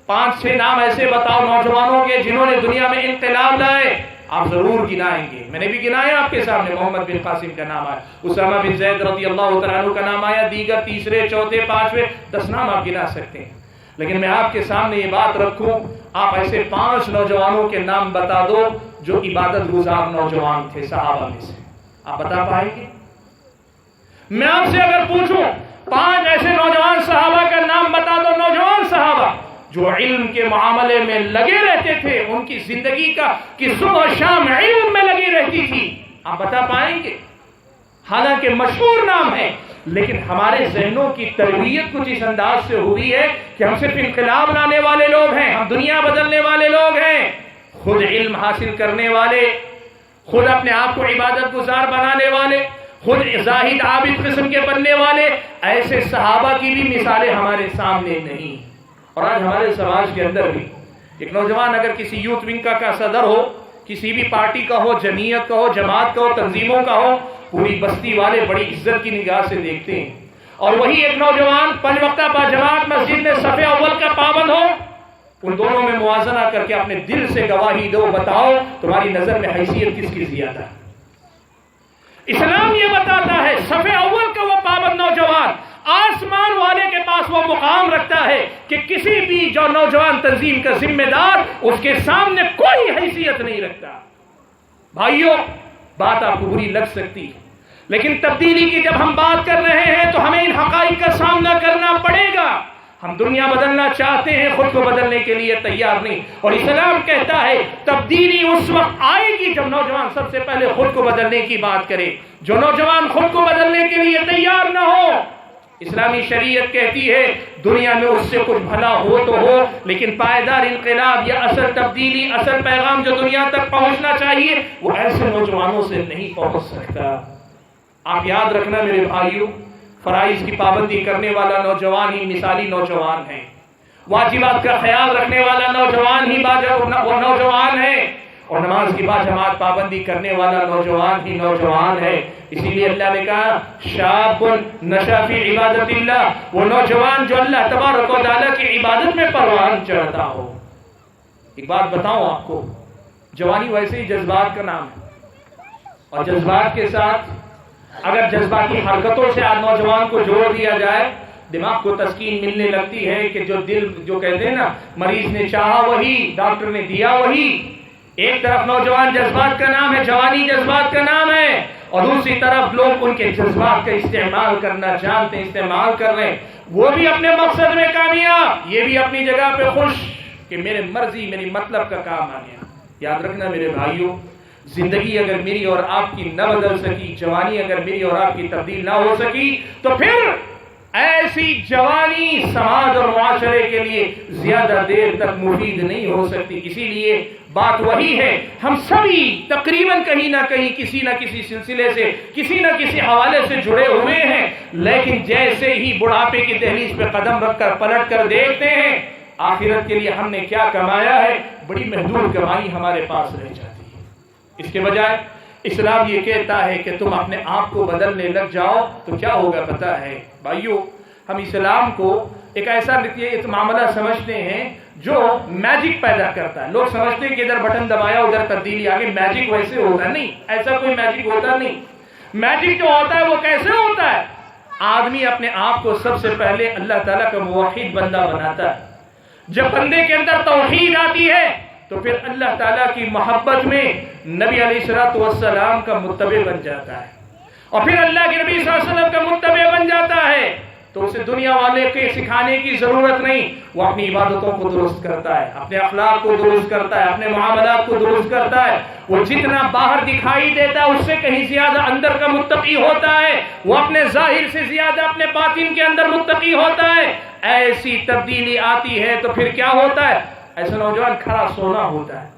D: 5-6 نام ایسے بتاؤ نوجوانوں کے جنہوں نے دنیا میں انقلاب لائے، آپ ضرور گنائیں گے۔ میں نے بھی گنایا آپ کے سامنے، محمد بن قاسم کا نام آیا، اسامہ بن زید رضی اللہ تعالیٰ عنہ کا نام آیا، دیگر تیسرے چوتھے پانچویں 10 نام آپ گنا سکتے ہیں۔ لیکن میں آپ کے سامنے یہ بات رکھوں، آپ ایسے 5 نوجوانوں کے نام بتا دو جو عبادت گزار نوجوان تھے صحابہ میں سے، آپ بتا پائیں گے؟ میں آپ سے اگر پوچھوں 5 ایسے نوجوان صحابہ کا نام بتا دو، نوجوان صحابہ جو علم کے معاملے میں لگے رہتے تھے، ان کی زندگی کی صبح و شام علم میں لگی رہتی تھی، آپ بتا پائیں گے؟ حالانکہ مشہور نام ہے، لیکن ہمارے ذہنوں کی تربیت کچھ اس انداز سے ہوئی ہے کہ ہم صرف انقلاب لانے والے لوگ ہیں، ہم دنیا بدلنے والے لوگ ہیں۔ خود علم حاصل کرنے والے، خود اپنے آپ کو عبادت گزار بنانے والے، خود زاہد عابد قسم کے بننے والے، ایسے صحابہ کی بھی مثالیں ہمارے سامنے نہیں۔ اور آج ہمارے سماج کے اندر بھی ایک نوجوان اگر کسی یوتھ ونگ کا صدر ہو، کسی بھی پارٹی کا ہو، جمعیت کا ہو، جماعت کا ہو، تنظیموں کا ہو، پوری بستی والے بڑی عزت کی نگاہ سے دیکھتے ہیں۔ اور وہی ایک نوجوان 5 وقتہ با جماعت مسجد میں صف اول کا پابند ہو، ان دونوں میں موازنہ کر کے اپنے دل سے گواہی دو، بتاؤ تمہاری نظر میں حیثیت کس کی زیادہ ہے؟ اسلام یہ بتاتا ہے صف اول کا وہ پابند نوجوان آسمان والے کے پاس وہ مقام رکھتا ہے کہ کسی بھی جو نوجوان تنظیم کا ذمہ دار اس کے سامنے کوئی حیثیت نہیں رکھتا۔ بھائیوں، بات آپ کو بری لگ سکتی ہے، لیکن تبدیلی کی جب ہم بات کر رہے ہیں تو ہمیں ان حقائق کا سامنا کرنا پڑے گا۔ ہم دنیا بدلنا چاہتے ہیں، خود کو بدلنے کے لیے تیار نہیں، اور اسلام کہتا ہے تبدیلی اس وقت آئے گی جب نوجوان سب سے پہلے خود کو بدلنے کی بات کرے۔ جو نوجوان خود کو بدلنے کے لیے تیار نہ ہو، اسلامی شریعت کہتی ہے دنیا میں اس سے کچھ بھلا ہو تو ہو، لیکن پائیدار انقلاب یا اصل تبدیلی، اصل پیغام جو دنیا تک پہنچنا چاہیے وہ ایسے نوجوانوں سے نہیں پہنچ سکتا۔ آپ یاد رکھنا میرے بھائیوں، فرائض کی پابندی کرنے والا نوجوان ہی مثالی نوجوان ہے، واجبات کا خیال رکھنے والا نوجوان ہی وہ نوجوان ہے، اور نماز کی باجماعت پابندی کرنے والا نوجوان ہی نوجوان ہے۔ اسی لیے اللہ نے کہا شاب نشأ فی عبادت اللہ، وہ نوجوان جو اللہ تبارک و تعالیٰ کی عبادت میں پروان چڑھتا ہو۔ ایک بات بتاؤں آپ کو، جوانی ویسے ہی جذبات کا نام ہے، اور جذبات کے ساتھ اگر جذباتی حرکتوں سے آج نوجوان کو جوڑ دیا جائے، دماغ کو تسکین ملنے لگتی ہے کہ جو دل جو کہتے ہیں نا، مریض نے چاہا وہی، ڈاکٹر نے دیا وہی۔ ایک طرف نوجوان جذبات کا نام ہے، جوانی جذبات کا نام ہے، اور دوسری طرف لوگ ان کے جذبات کا استعمال کرنا جانتے ہیں، استعمال کر رہے ہیں، وہ بھی اپنے مقصد میں کامیاب، یہ بھی اپنی جگہ پہ خوش کہ میرے مرضی میری مطلب کا کام آ گیا۔ یاد رکھنا میرے بھائیوں، زندگی اگر میری اور آپ کی نہ بدل سکی، جوانی اگر میری اور آپ کی تبدیل نہ ہو سکی، تو پھر ایسی جوانی سماج اور معاشرے کے لیے زیادہ دیر تک مفید نہیں ہو سکتی. اسی لیے بات وہی ہے، ہم سبھی تقریباً کہیں نہ کہیں کسی نہ کسی سلسلے سے کسی نہ کسی حوالے سے جڑے ہوئے ہیں، لیکن جیسے ہی بڑھاپے کی دہلیز پہ قدم رکھ کر پلٹ کر دیکھتے ہیں آخرت کے لیے ہم نے کیا کمایا ہے، بڑی محدود کمائی ہمارے پاس رہ جاتی ہے. اس کے بجائے اسلام یہ کہتا ہے کہ تم اپنے آپ کو بدلنے لگ جاؤ تو کیا ہوگا پتہ ہے بھائیو. ہم اسلام کو ایک ایسا معاملہ سمجھتے ہیں جو میجک پیدا کرتا ہے. لوگ سمجھتے ہیں کہ ادھر بٹن دبایا ادھر تبدیلی آ گئی. میجک ویسے ہوتا نہیں، ایسا کوئی میجک ہوتا نہیں. میجک جو ہوتا ہے وہ کیسے ہوتا ہے؟ آدمی اپنے آپ کو سب سے پہلے اللہ تعالیٰ کا موحد بندہ بناتا ہے. جب بندے کے اندر توحید آتی ہے تو پھر اللہ تعالیٰ کی محبت میں نبی علیہ الصلوۃ والسلام کا متبع بن جاتا ہے، اور پھر اللہ کے نبی صلی اللہ علیہ وسلم کا متبع بن جاتا ہے تو اسے دنیا والے کے سکھانے کی ضرورت نہیں. وہ اپنی عبادتوں کو درست کرتا ہے، اپنے اخلاق کو درست کرتا ہے، اپنے معاملات کو درست کرتا ہے. وہ جتنا باہر دکھائی دیتا ہے اس سے کہیں زیادہ اندر کا متقی ہوتا ہے. وہ اپنے ظاہر سے زیادہ اپنے باطن کے اندر متقی ہوتا ہے. ایسی تبدیلی آتی ہے تو پھر کیا ہوتا ہے؟ ایسا نوجوان کھڑا سونا ہوتا ہے،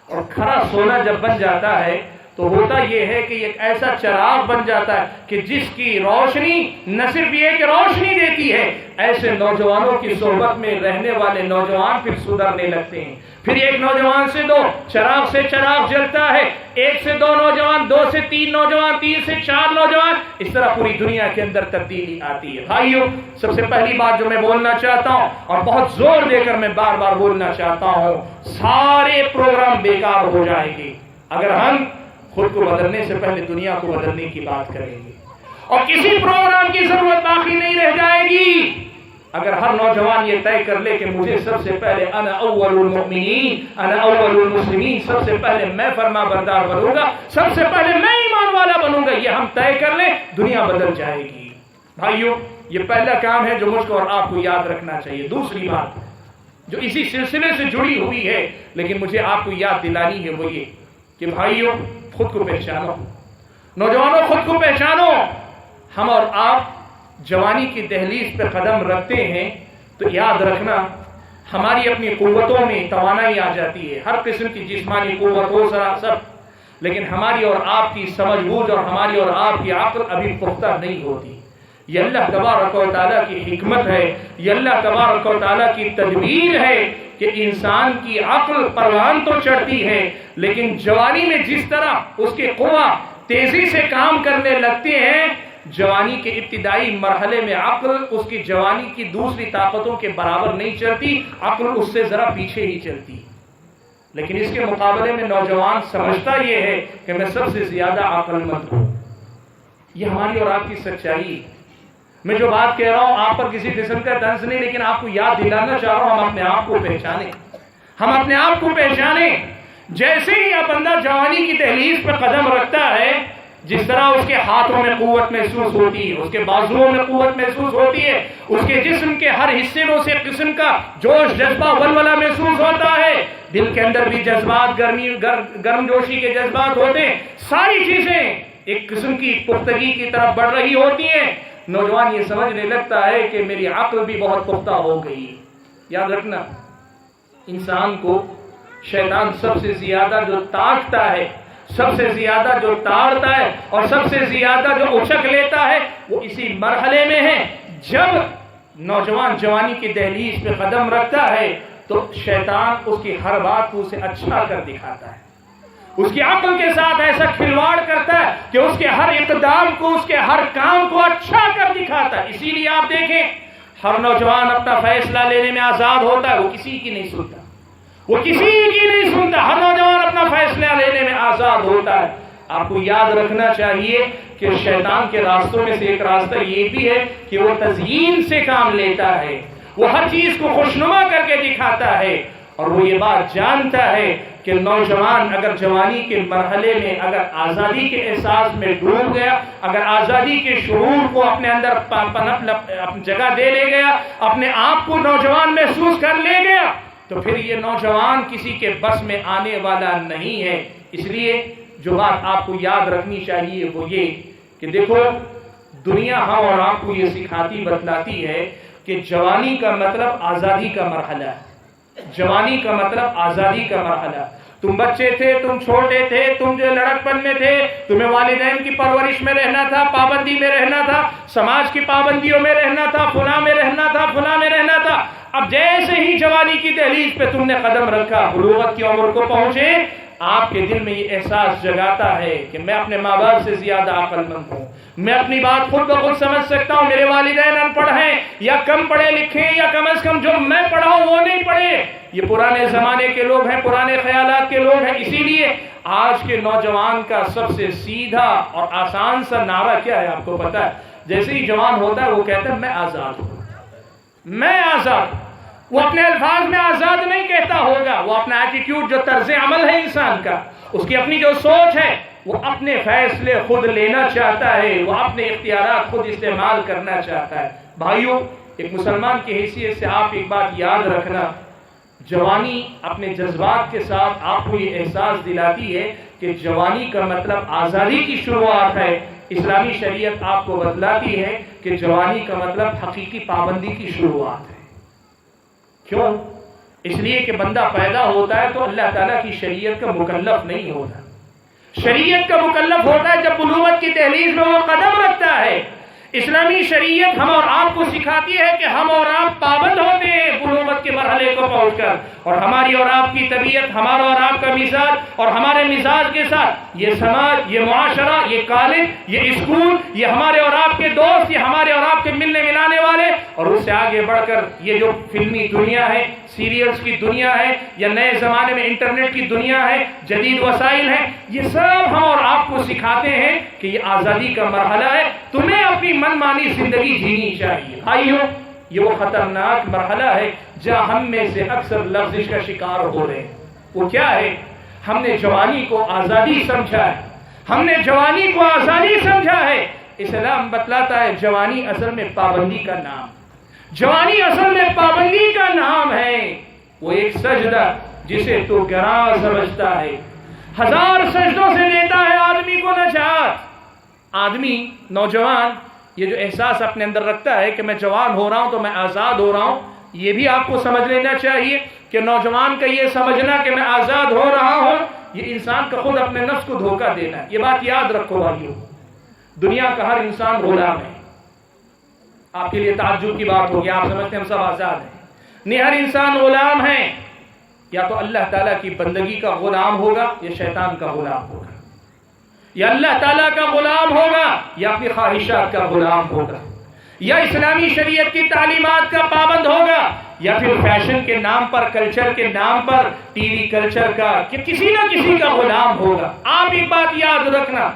D: اور کھڑا سونا جب بن جاتا ہے تو ہوتا یہ ہے کہ ایک ایسا چراغ بن جاتا ہے کہ جس کی روشنی نہ صرف یہ کہ روشنی دیتی ہے، ایسے نوجوانوں کی صحبت میں رہنے والے نوجوان پھر سدھرنے لگتے ہیں. پھر ایک نوجوان سے دو، چراغ سے چراغ جلتا ہے، ایک سے دو نوجوان، دو سے تین نوجوان، تین سے چار نوجوان، اس طرح پوری دنیا کے اندر تبدیلی آتی ہے. بھائیو، سب سے پہلی بات جو میں بولنا چاہتا ہوں اور بہت زور دے کر میں بار بار بولنا چاہتا ہوں، سارے پروگرام بیکار ہو جائیں گے اگر ہم خود کو بدلنے سے پہلے دنیا کو بدلنے کی بات کریں گے، اور کسی پروگرام کی ضرورت باقی نہیں رہ جائے گی اگر ہر نوجوان یہ طے کر لے کہ مجھے سب سے پہلے انا اول المؤمنین انا اول المسلمین، سب سے پہلے میں فرما بردار بنوں گا، سب سے پہلے میں ایمان والا بنوں گا. یہ ہم طے کر لیں، دنیا بدل جائے گی. بھائیو، یہ پہلا کام ہے جو مجھ کو اور آپ کو یاد رکھنا چاہیے. دوسری بات جو اسی سلسلے سے جڑی ہوئی ہے لیکن مجھے آپ کو یاد دلانی ہے وہ یہ کہ بھائیو، خود کو پہچانو. نوجوانوں، خود کو پہچانو. ہم اور آپ جوانی کی دہلیز پہ قدم رکھتے ہیں تو یاد رکھنا ہماری اپنی قوتوں میں توانائی آ جاتی ہے، ہر قسم کی جسمانی قوت ہو سب، لیکن ہماری اور آپ کی سمجھ بوجھ اور ہماری اور آپ کی عقل ابھی پختہ نہیں ہوتی. یہ اللہ تبارک و تعالیٰ کی حکمت ہے، یہ اللہ تبارک و تعالیٰ کی تدبیر ہے کہ انسان کی عقل پروان تو چڑھتی ہے لیکن جوانی میں جس طرح اس کے قوہ تیزی سے کام کرنے لگتے ہیں، جوانی کے ابتدائی مرحلے میں عقل اس کی جوانی کی دوسری طاقتوں کے برابر نہیں چلتی، عقل اس سے ذرا پیچھے ہی چلتی. لیکن اس کے مقابلے میں نوجوان سمجھتا یہ ہے کہ میں سب سے زیادہ عقل مند ہوں. یہ ہماری اور آپ کی سچائی. میں جو بات کہہ رہا ہوں آپ پر کسی قسم کا طنز نہیں، لیکن آپ کو یاد دلانا چاہ رہا ہوں ہم اپنے آپ کو پہچانیں، ہم اپنے آپ کو پہچانیں. جیسے ہی یہ بندہ جوانی کی دہلیز پہ قدم رکھتا ہے، جس طرح اس کے ہاتھوں میں قوت محسوس ہوتی ہے، اس کے بازوؤں میں قوت محسوس ہوتی ہے، اس کے جسم کے ہر حصے میں اسے قسم کا جوش جذبہ ولولہ محسوس ہوتا ہے، دل کے اندر بھی جذبات گرم جوشی کے جذبات ہوتے ہیں، ساری چیزیں ایک قسم کی پختگی کی طرف بڑھ رہی ہوتی ہیں. نوجوان یہ سمجھنے لگتا ہے کہ میری عقل بھی بہت پختہ ہو گئی. یاد رکھنا، انسان کو شیطان سب سے زیادہ جو تاکتا ہے، سب سے زیادہ جو تاڑتا ہے اور سب سے زیادہ جو اچک لیتا ہے وہ اسی مرحلے میں ہے جب نوجوان جوانی کی دہلیز پہ قدم رکھتا ہے تو شیطان اس کی ہر بات کو اسے اچھا کر دکھاتا ہے، اس کی عقل کے ساتھ ایسا کھلواڑ کرتا ہے کہ اس کے ہر اقدام کو، اس کے ہر کام کو اچھا کر دکھاتا ہے. اسی لیے آپ دیکھیں ہر نوجوان اپنا فیصلہ لینے میں آزاد ہوتا ہے، وہ کسی کی نہیں سنتا، وہ کسی کی نہیں سنتا. ہر نوجوان اپنا فیصلہ لینے میں آزاد ہوتا ہے. آپ کو یاد رکھنا چاہیے کہ شیطان کے راستوں میں سے ایک راستہ یہ بھی ہے کہ وہ تزیین سے کام لیتا ہے، وہ ہر چیز کو خوشنما کر کے دکھاتا ہے، اور وہ یہ بات جانتا ہے کہ نوجوان اگر جوانی کے مرحلے میں اگر آزادی کے احساس میں ڈوب گیا، اگر آزادی کے شعور کو اپنے اندر جگہ دے لے گیا، اپنے آپ کو نوجوان محسوس کر لے گیا، تو پھر یہ نوجوان کسی کے بس میں آنے والا نہیں ہے. اس لیے جو بات آپ کو یاد رکھنی چاہیے وہ یہ کہ دیکھو دنیا ہم اور آپ کو یہ سکھاتی بتلاتی ہے کہ جوانی کا مطلب آزادی کا مرحلہ ہے. جوانی کا مطلب آزادی کا مرحلہ. تم بچے تھے، تم چھوٹے تھے، تم جو لڑکپن میں تھے، تمہیں والدین کی پرورش میں رہنا تھا، پابندی میں رہنا تھا، سماج کی پابندیوں میں رہنا تھا، فلاں میں رہنا تھا، فلاں میں رہنا تھا. اب جیسے ہی جوانی کی دہلیز پہ تم نے قدم رکھا، بلوغت کی عمر کو پہنچے، آپ کے دل میں یہ احساس جگاتا ہے کہ میں اپنے ماں باپ سے زیادہ عقل مند ہوں، میں اپنی بات خود بخود سمجھ سکتا ہوں، میرے والدین ان پڑھ ہیں یا کم پڑھے لکھے ہیں، یا کم از کم جو میں پڑھا ہوں وہ نہیں پڑھے. یہ پرانے زمانے کے لوگ ہیں، پرانے خیالات کے لوگ ہیں. اسی لیے آج کے نوجوان کا سب سے سیدھا اور آسان سا نعرہ کیا ہے آپ کو پتا ہے؟ جیسے ہی جوان ہوتا ہے وہ کہتا ہے میں آزاد ہوں، میں آزاد ہوں. وہ اپنے الفاظ میں آزاد نہیں کہتا ہوگا، وہ اپنا ایٹیٹیوڈ، جو طرز عمل ہے انسان کا، اس کی اپنی جو سوچ ہے، وہ اپنے فیصلے خود لینا چاہتا ہے، وہ اپنے اختیارات خود استعمال کرنا چاہتا ہے. بھائیوں، ایک مسلمان کی حیثیت سے آپ ایک بات یاد رکھنا، جوانی اپنے جذبات کے ساتھ آپ کو یہ احساس دلاتی ہے کہ جوانی کا مطلب آزادی کی شروعات ہے. اسلامی شریعت آپ کو بتلاتی ہے کہ جوانی کا مطلب حقیقی پابندی کی شروعات ہے. کیوں؟ اس لیے کہ بندہ پیدا ہوتا ہے تو اللہ تعالیٰ کی شریعت کا مکلف نہیں ہوتا. شریعت کا مکلف ہوتا ہے جب بلوغت کی دہلیز میں وہ قدم رکھتا ہے. اسلامی شریعت ہم اور آپ کو سکھاتی ہے کہ ہم اور آپ پابند ہوتے ہیں بلوغت کے مرحلے کو پہنچ کر، اور ہماری اور آپ کی طبیعت، ہمارا اور آپ کا مزاج اور ہمارے مزاج کے ساتھ یہ سماج، یہ معاشرہ، یہ کالج، یہ اسکول، یہ ہمارے اور آپ کے دوست، یہ ہمارے اور آپ کے ملنے ملانے والے، اور اس سے آگے بڑھ کر یہ جو فلمی دنیا ہے، سیریلز کی دنیا ہے، یا نئے زمانے میں انٹرنیٹ کی دنیا ہے، جدید وسائل ہیں، یہ سب ہم اور آپ کو سکھاتے ہیں کہ یہ آزادی کا مرحلہ ہے، تمہیں اپنی من مانی زندگی جینی چاہیے. بھائیو، یہ وہ خطرناک مرحلہ ہے جہاں ہم میں سے اکثر لفظش کا شکار ہو رہے ہیں. وہ کیا ہے؟ ہم نے جوانی کو آزادی سمجھا ہے، ہم نے جوانی کو آزادی سمجھا ہے. اسلام بتلاتا ہے جوانی اصل میں پابندی کا نام، جوانی اصل میں پابندی کا نام ہے. وہ ایک سجدہ جسے تو گراں سمجھتا ہے، ہزار سجدوں سے دیتا ہے آدمی کو نجات. آدمی، نوجوان، یہ جو احساس اپنے اندر رکھتا ہے کہ میں جوان ہو رہا ہوں تو میں آزاد ہو رہا ہوں، یہ بھی آپ کو سمجھ لینا چاہیے کہ نوجوان کا یہ سمجھنا کہ میں آزاد ہو رہا ہوں، یہ انسان کا خود اپنے نفس کو دھوکہ دینا ہے. یہ بات یاد رکھو بھائیو، دنیا کا ہر انسان غلام ہے. آپ کے لیے تعجب کی بات ہوگی، آپ سمجھتے ہیں ہم سب آزاد ہیں. نہیں، ہر انسان غلام ہے. یا تو اللہ تعالیٰ کی بندگی کا غلام ہوگا یا شیطان کا غلام ہوگا، یا اللہ تعالیٰ کا غلام ہوگا یا اپنی خواہشات کا غلام ہوگا، یا اسلامی شریعت کی تعلیمات کا پابند ہوگا، یا پھر فیشن کے نام پر، کلچر کے نام پر، ٹی وی کلچر کا، کہ کسی نہ کسی کا غلام ہوگا. آپ ایک بات یاد رکھنا،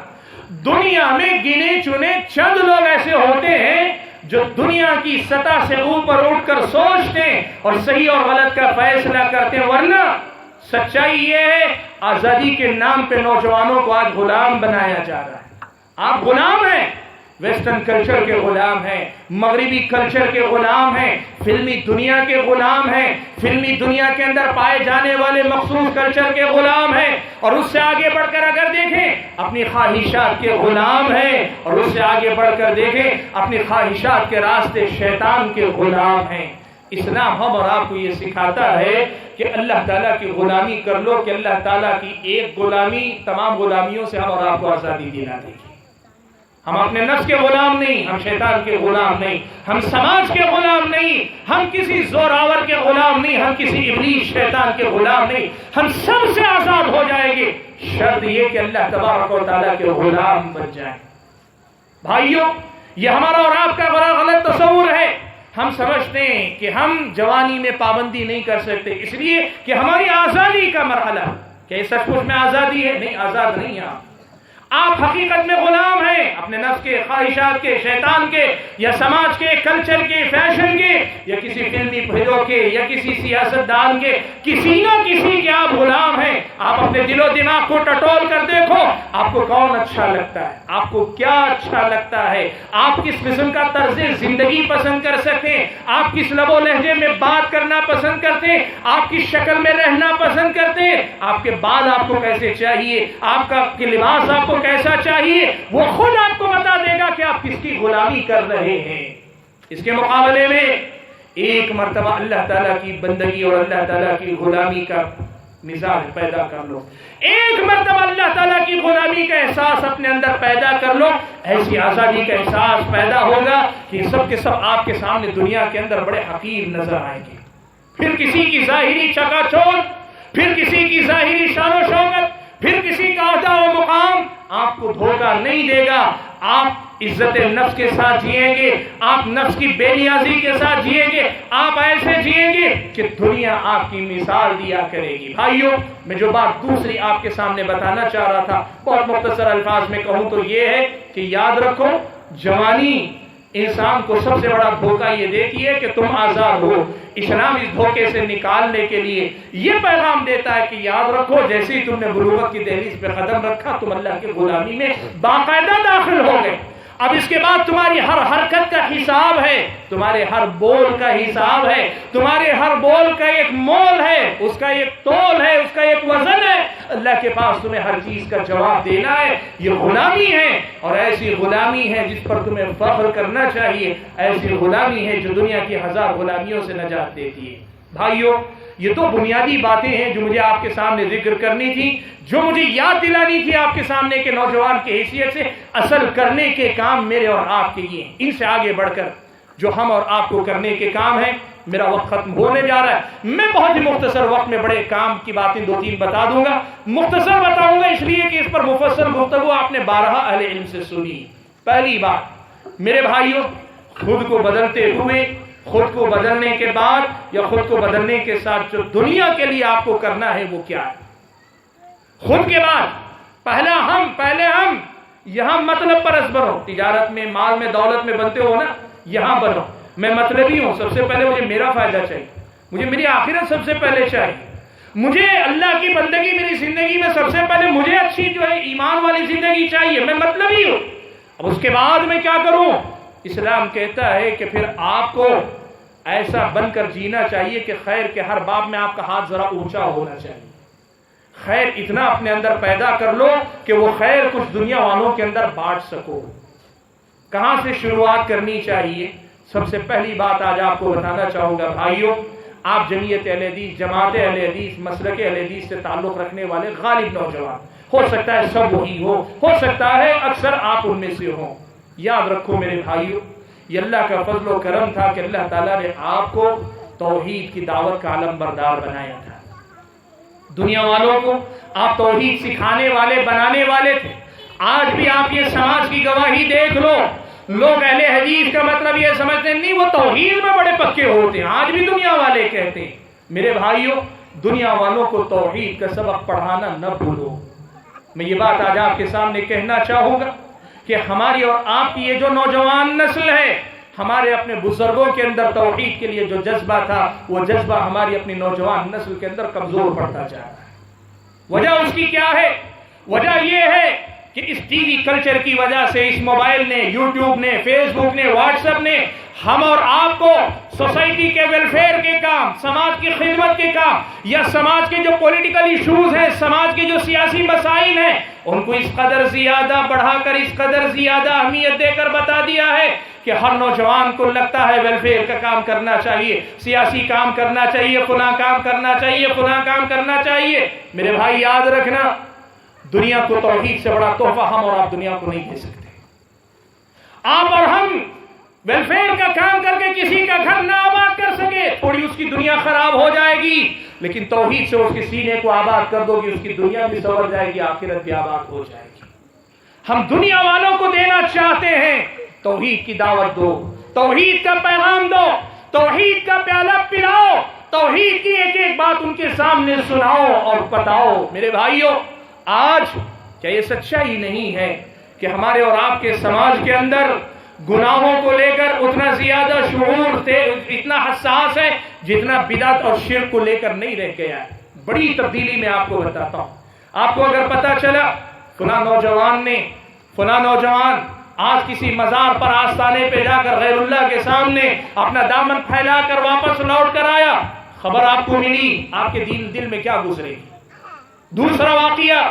D: دنیا میں گنے چنے چند لوگ ایسے ہوتے ہیں جو دنیا کی سطح سے اوپر اٹھ کر سوچتے ہیں اور صحیح اور غلط کا فیصلہ کرتے ہیں. ورنہ سچائی یہ ہے آزادی کے نام پہ نوجوانوں کو آج غلام بنایا جا رہا ہے. آپ غلام ہیں، ویسٹرن کلچر کے غلام ہیں، مغربی کلچر کے غلام ہیں، فلمی دنیا کے غلام ہیں، فلمی دنیا کے اندر پائے جانے والے مخصوص کلچر کے غلام ہیں، اور اس سے آگے بڑھ کر اگر دیکھیں اپنی خواہشات کے غلام ہیں، اور اس سے آگے بڑھ کر دیکھیں اپنی خواہشات کے راستے شیطان کے غلام ہیں. اسلام ہم اور آپ کو یہ سکھاتا ہے کہ اللہ تعالیٰ کی غلامی کر لو، کہ اللہ تعالیٰ کی ایک غلامی تمام غلامیوں سے ہم اور آپ کو آزادی دینا دے گی. ہم اپنے نفس کے غلام نہیں، ہم شیطان کے غلام نہیں، ہم سماج کے غلام نہیں، ہم کسی زوراور کے غلام نہیں، ہم کسی ابلیس شیطان کے غلام نہیں، ہم سب سے آزاد ہو جائیں گے، شرط یہ کہ اللہ تبارک و تعالیٰ کے غلام بن جائیں. بھائیوں، یہ ہمارا اور آپ کا بڑا غلط تصور ہے. ہم سمجھتے ہیں کہ ہم جوانی میں پابندی نہیں کر سکتے اس لیے کہ ہماری آزادی کا مرحلہ. کیا سچ مچ میں آزادی ہے؟ نہیں، آزاد نہیں ہیں آپ حقیقت میں غلام ہیں اپنے نفس کے، خواہشات کے، شیطان کے، یا سماج کے، کلچر کے، فیشن کے. یا کسی فلمی ہیرو کے یا کسی سیاستدان کے، کسی نہ کسی کے آپ غلام ہیں. آپ اپنے دل و دماغ کو ٹٹول کر دیکھو، آپ کو کون اچھا لگتا ہے، آپ کو کیا اچھا لگتا ہے، آپ کس قسم کا طرز زندگی پسند کر سکتے ہیں، آپ کس لب و لہجے میں بات کرنا پسند کرتے ہیں، آپ کس شکل میں رہنا پسند کرتے ہیں، آپ کے بال آپ کو کیسے چاہیے، آپ کا لباس آپ کو کیسا چاہیے، وہ خود آپ کو بتا دے گا کہ آپ کس کی غلامی کر رہے ہیں. اس کے مقابلے میں ایک مرتبہ اللہ تعالیٰ کی بندگی اور اللہ تعالیٰ کی غلامی کا مزاج پیدا کر لو، ایک مرتبہ اللہ تعالیٰ کی غلامی کا احساس اپنے اندر پیدا کر لو، ایسی آزادی کا احساس پیدا ہوگا کہ سب کے سب آپ کے سامنے دنیا کے اندر بڑے حقیر نظر آئیں گے. پھر کسی کی ظاہری چکا چوند، پھر کسی کی ظاہری شان و شوکت، پھر کسی کا عہدہ و مقام آپ کو دھوکہ نہیں دے گا. آپ عزت نفس کے ساتھ جئیں گے، آپ نفس کی بے نیازی کے ساتھ جئیں گے، آپ ایسے جئیں گے کہ دنیا آپ کی مثال دیا کرے گی. بھائیوں، میں جو بات دوسری آپ کے سامنے بتانا چاہ رہا تھا، بہت مختصر الفاظ میں کہوں تو یہ ہے کہ یاد رکھو، جوانی انسان کو سب سے بڑا دھوکہ یہ دیتی ہے کہ تم آزاد ہو. اسلام اس دھوکے سے نکالنے کے لیے یہ پیغام دیتا ہے کہ یاد رکھو، جیسے ہی تم نے بلوغت کی دہلیز پہ قدم رکھا، تم اللہ کی غلامی میں باقاعدہ داخل ہو گئے. اب اس کے بعد تمہاری ہر حرکت کا حساب ہے، تمہارے ہر بول کا حساب ہے، تمہارے ہر بول کا ایک مول ہے، اس کا ایک تول ہے، اس کا ایک وزن ہے. اللہ کے پاس تمہیں ہر چیز کا جواب دینا ہے. یہ غلامی ہے، اور ایسی غلامی ہے جس پر تمہیں فخر کرنا چاہیے. ایسی غلامی ہے جو دنیا کی ہزار غلامیوں سے نجات دیتی ہے. بھائیوں، یہ تو بنیادی باتیں ہیں جو مجھے آپ کے سامنے ذکر کرنی تھی، جو مجھے یاد دلانی تھی آپ کے سامنے کے نوجوان کی حیثیت سے. اصل کرنے کے کام میرے اور آپ کے یہ ہیں. ان سے آگے بڑھ کر جو ہم اور آپ کو کرنے کے کام ہیں، میرا وقت ختم ہونے جا رہا ہے. میں بہت ہی مختصر وقت میں بڑے کام کی باتیں 2-3 بتا دوں گا. مختصر بتاؤں گا اس لیے کہ اس پر مفصل گفتگو آپ نے 12 اہل علم سے سنی. پہلی بات میرے بھائیوں، خود کو بدلتے ہوئے، خود کو بدلنے کے بعد یا خود کو بدلنے کے ساتھ جو دنیا کے لیے آپ کو کرنا ہے وہ کیا ہے. خود کے بعد پہلے ہم یہاں مطلب پرست بنو. تجارت میں، مال میں، دولت میں بنتے ہو نا، یہاں بنو. میں مطلبی ہوں. سب سے پہلے مجھے میرا فائدہ چاہیے، مجھے میری آخرت سب سے پہلے چاہیے، مجھے اللہ کی بندگی میری زندگی میں سب سے پہلے مجھے اچھی جو ہے ایمان والی زندگی چاہیے. میں مطلبی ہوں. اب اس کے بعد میں کیا کروں؟ اسلام کہتا ہے کہ پھر آپ کو ایسا بن کر جینا چاہیے کہ خیر کے ہر باب میں آپ کا ہاتھ ذرا اونچا ہونا چاہیے. خیر اتنا اپنے اندر پیدا کر لو کہ وہ خیر کچھ دنیا والوں کے اندر بانٹ سکو. کہاں سے شروعات کرنی چاہیے؟ سب سے پہلی بات آج آپ کو بتانا چاہوں گا. بھائیوں، آپ جمعیت اہل حدیث، جماعت اہل حدیث، مسلک اہل حدیث سے تعلق رکھنے والے غالب نوجوان، ہو سکتا ہے سب وہی ہو سکتا ہے اکثر آپ ان میں سے ہوں. یاد رکھو میرے بھائیوں، یہ اللہ کا فضل و کرم تھا کہ اللہ تعالیٰ نے آپ کو توحید کی دعوت کا علم بردار بنایا تھا. دنیا والوں کو آپ توحید سکھانے والے، بنانے والے تھے. آج بھی آپ یہ سماج کی گواہی دیکھ لو، لوگ اہل حدیث کا مطلب یہ سمجھتے ہیں نہیں وہ توحید میں بڑے پکے ہوتے ہیں. آج بھی دنیا والے کہتے ہیں. میرے بھائیوں، دنیا والوں کو توحید کا سبق پڑھانا نہ بھولو. میں یہ بات آج آپ کے سامنے کہنا چاہوں گا کہ ہماری اور آپ کی یہ جو نوجوان نسل ہے، ہمارے اپنے بزرگوں کے اندر توحید کے لیے جو جذبہ تھا، وہ جذبہ ہماری اپنی نوجوان نسل کے اندر کمزور پڑتا جا رہا ہے. وجہ اس کی کیا ہے؟ وجہ یہ ہے کہ اس ٹی وی کلچر کی وجہ سے، اس موبائل نے، یوٹیوب نے، فیس بک نے، واٹس ایپ نے ہم اور آپ کو سوسائٹی کے ویلفیئر کے کام، سماج کی خدمت کے کام، یا سماج کے جو پولیٹیکل ایشوز ہیں، سماج کے جو سیاسی مسائل ہیں، ان کو اس قدر زیادہ بڑھا کر، اس قدر زیادہ اہمیت دے کر بتا دیا ہے کہ ہر نوجوان کو لگتا ہے ویلفیئر کا کام کرنا چاہیے، سیاسی کام کرنا چاہیے، فلاں کام کرنا چاہیے، فلاں کام کرنا چاہیے. میرے بھائی یاد رکھنا، دنیا کو توحید سے بڑا تحفہ ہم اور آپ دنیا کو نہیں دے سکتے. آپ اور ہم ویلفیئر کا کام کر کے کسی کا گھر نہ آباد کر سکے، تھوڑی اس کی دنیا خراب ہو جائے گی، لیکن توحید سے اس کے سینے کو آباد کر دو گی، اس کی دنیا بھی سنور جائے گی، آخرت بھی آباد ہو جائے گی. ہم دنیا والوں کو دینا چاہتے ہیں، توحید کی دعوت دو، توحید کا پیغام دو، توحید کا پیالہ پلاؤ، توحید کی ایک ایک بات ان کے سامنے سناؤ اور بتاؤ. میرے بھائیوں، آج کیا یہ سچائی نہیں ہے کہ ہمارے اور آپ کے سماج کے اندر گناہوں کو لے کر اتنا زیادہ شعور اتنا حساس ہے جتنا بدعت اور شرک کو لے کر نہیں رہ گیا ہے. بڑی تبدیلی میں آپ کو بتاتا ہوں. آپ کو اگر پتا چلا فلاں نوجوان آج کسی مزار پر آستانے پہ جا کر غیر اللہ کے سامنے اپنا دامن پھیلا کر واپس لوٹ کر آیا, خبر آپ کو ملی, آپ کے دل میں کیا گزرے گی؟ دوسرا واقعہ,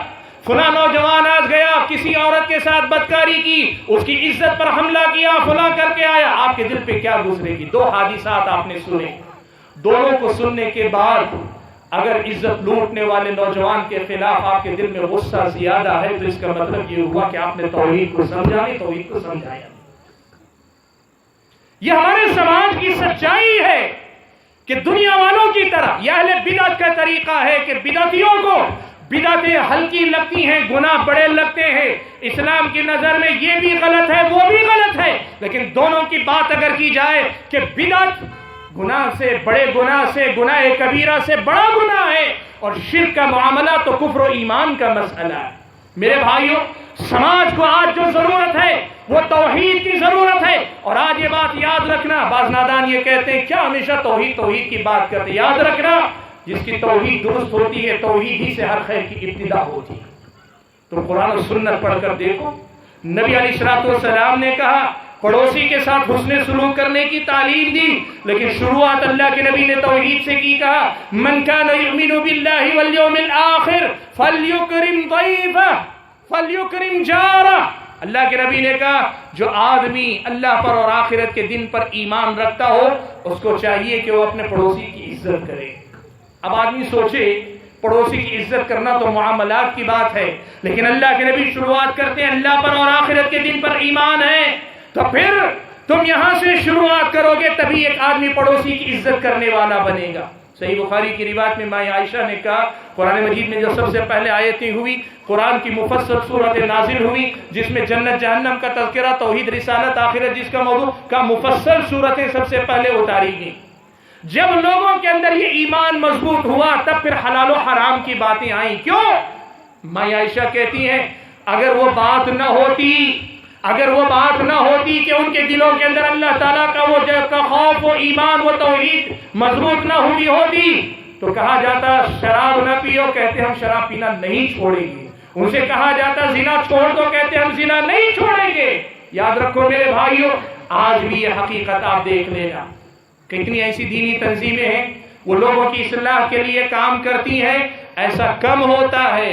D: فلاں نوجوان آج گیا کسی عورت کے ساتھ بدکاری کی, اس کی عزت پر حملہ کیا, فلاں کر کے آیا, آپ کے دل پہ کیا گزرے گی؟ دو حادثات آپ نے سنے. دونوں کو سننے کے بعد اگر عزت لوٹنے والے نوجوان کے خلاف آپ کے دل میں غصہ زیادہ ہے تو اس کا مطلب یہ ہوا کہ آپ نے توحید کو سمجھا نہیں, توحید کو سمجھایا. یہ ہمارے سماج کی سچائی ہے کہ دنیا والوں کی طرح یہ اہل بدعت کا طریقہ ہے کہ بدعتیوں کو بدعتیں ہلکی لگتی ہیں, گناہ بڑے لگتے ہیں. اسلام کی نظر میں یہ بھی غلط ہے وہ بھی غلط ہے, لیکن دونوں کی بات اگر کی جائے کہ بدعت گناہ سے بڑے گناہ سے, گناہ کبیرہ سے بڑا گناہ ہے, اور شرک کا معاملہ تو کفر و ایمان کا مسئلہ ہے. میرے بھائیوں, سماج کو آج جو ضرورت ہے وہ توحید کی ضرورت ہے. اور آج یہ بات یاد رکھنا, بعض نادان یہ کہتے ہیں کیا ہمیشہ توحید کی بات کرتے, یاد رکھنا جس کی توحید درست ہوتی ہے توحید ہی سے ہر خیر کی ابتدا ہوتی ہے. تو قرآن و سنت پڑھ کر دیکھو, نبی علیہ الصلوۃ والسلام نے کہا پڑوسی کے ساتھ حسن سلوک کرنے کی تعلیم دی, لیکن شروعات اللہ کے نبی نے توحید سے کی. کہا من کان یؤمن باللہ والیوم الآخر فلیکرم ضیفہ فلیکرم جارہ. اللہ کے نبی نے کہا جو آدمی اللہ پر اور آخرت کے دن پر ایمان رکھتا ہو اس کو چاہیے کہ وہ اپنے پڑوسی کی عزت کرے. اب آدمی سوچے پڑوسی کی عزت کرنا تو معاملات کی بات ہے, لیکن اللہ کے نبی شروعات کرتے ہیں اللہ پر اور آخرت کے دن پر ایمان ہے. تو پھر تم یہاں سے شروعات کرو گے تبھی ایک آدمی پڑوسی کی عزت کرنے والا بنے گا. صحیح بخاری کی روایت میں ماں عائشہ نے کہا قرآن مجید میں جو سب سے پہلے آیتیں ہوئی, قرآن کی مفصل صورت نازل ہوئی جس میں جنت جہنم کا تذکرہ, توحید رسالت آخرت جس کا موضوع کا مفصل صورتیں سب سے پہلے اتاری گئی. جب لوگوں کے اندر یہ ایمان مضبوط ہوا تب پھر حلال و حرام کی باتیں آئیں. کیوں؟ ماں عائشہ کہتی ہیں اگر وہ بات نہ ہوتی کہ ان کے دلوں کے اندر اللہ تعالیٰ کا وہ خوف و ایمان و توحید مضبوط نہ ہوئی ہوتی تو کہا جاتا شراب نہ پیو, کہتے ہم شراب پینا نہیں چھوڑیں گے. ان سے کہا جاتا زنا چھوڑ دو, کہتے ہم زنا نہیں چھوڑیں گے. یاد رکھو میرے بھائیوں, آج بھی یہ حقیقت آپ دیکھ لینا, کتنی ایسی دینی تنظیمیں ہیں وہ لوگوں کی اصلاح کے لیے کام کرتی ہیں. ایسا کم ہوتا ہے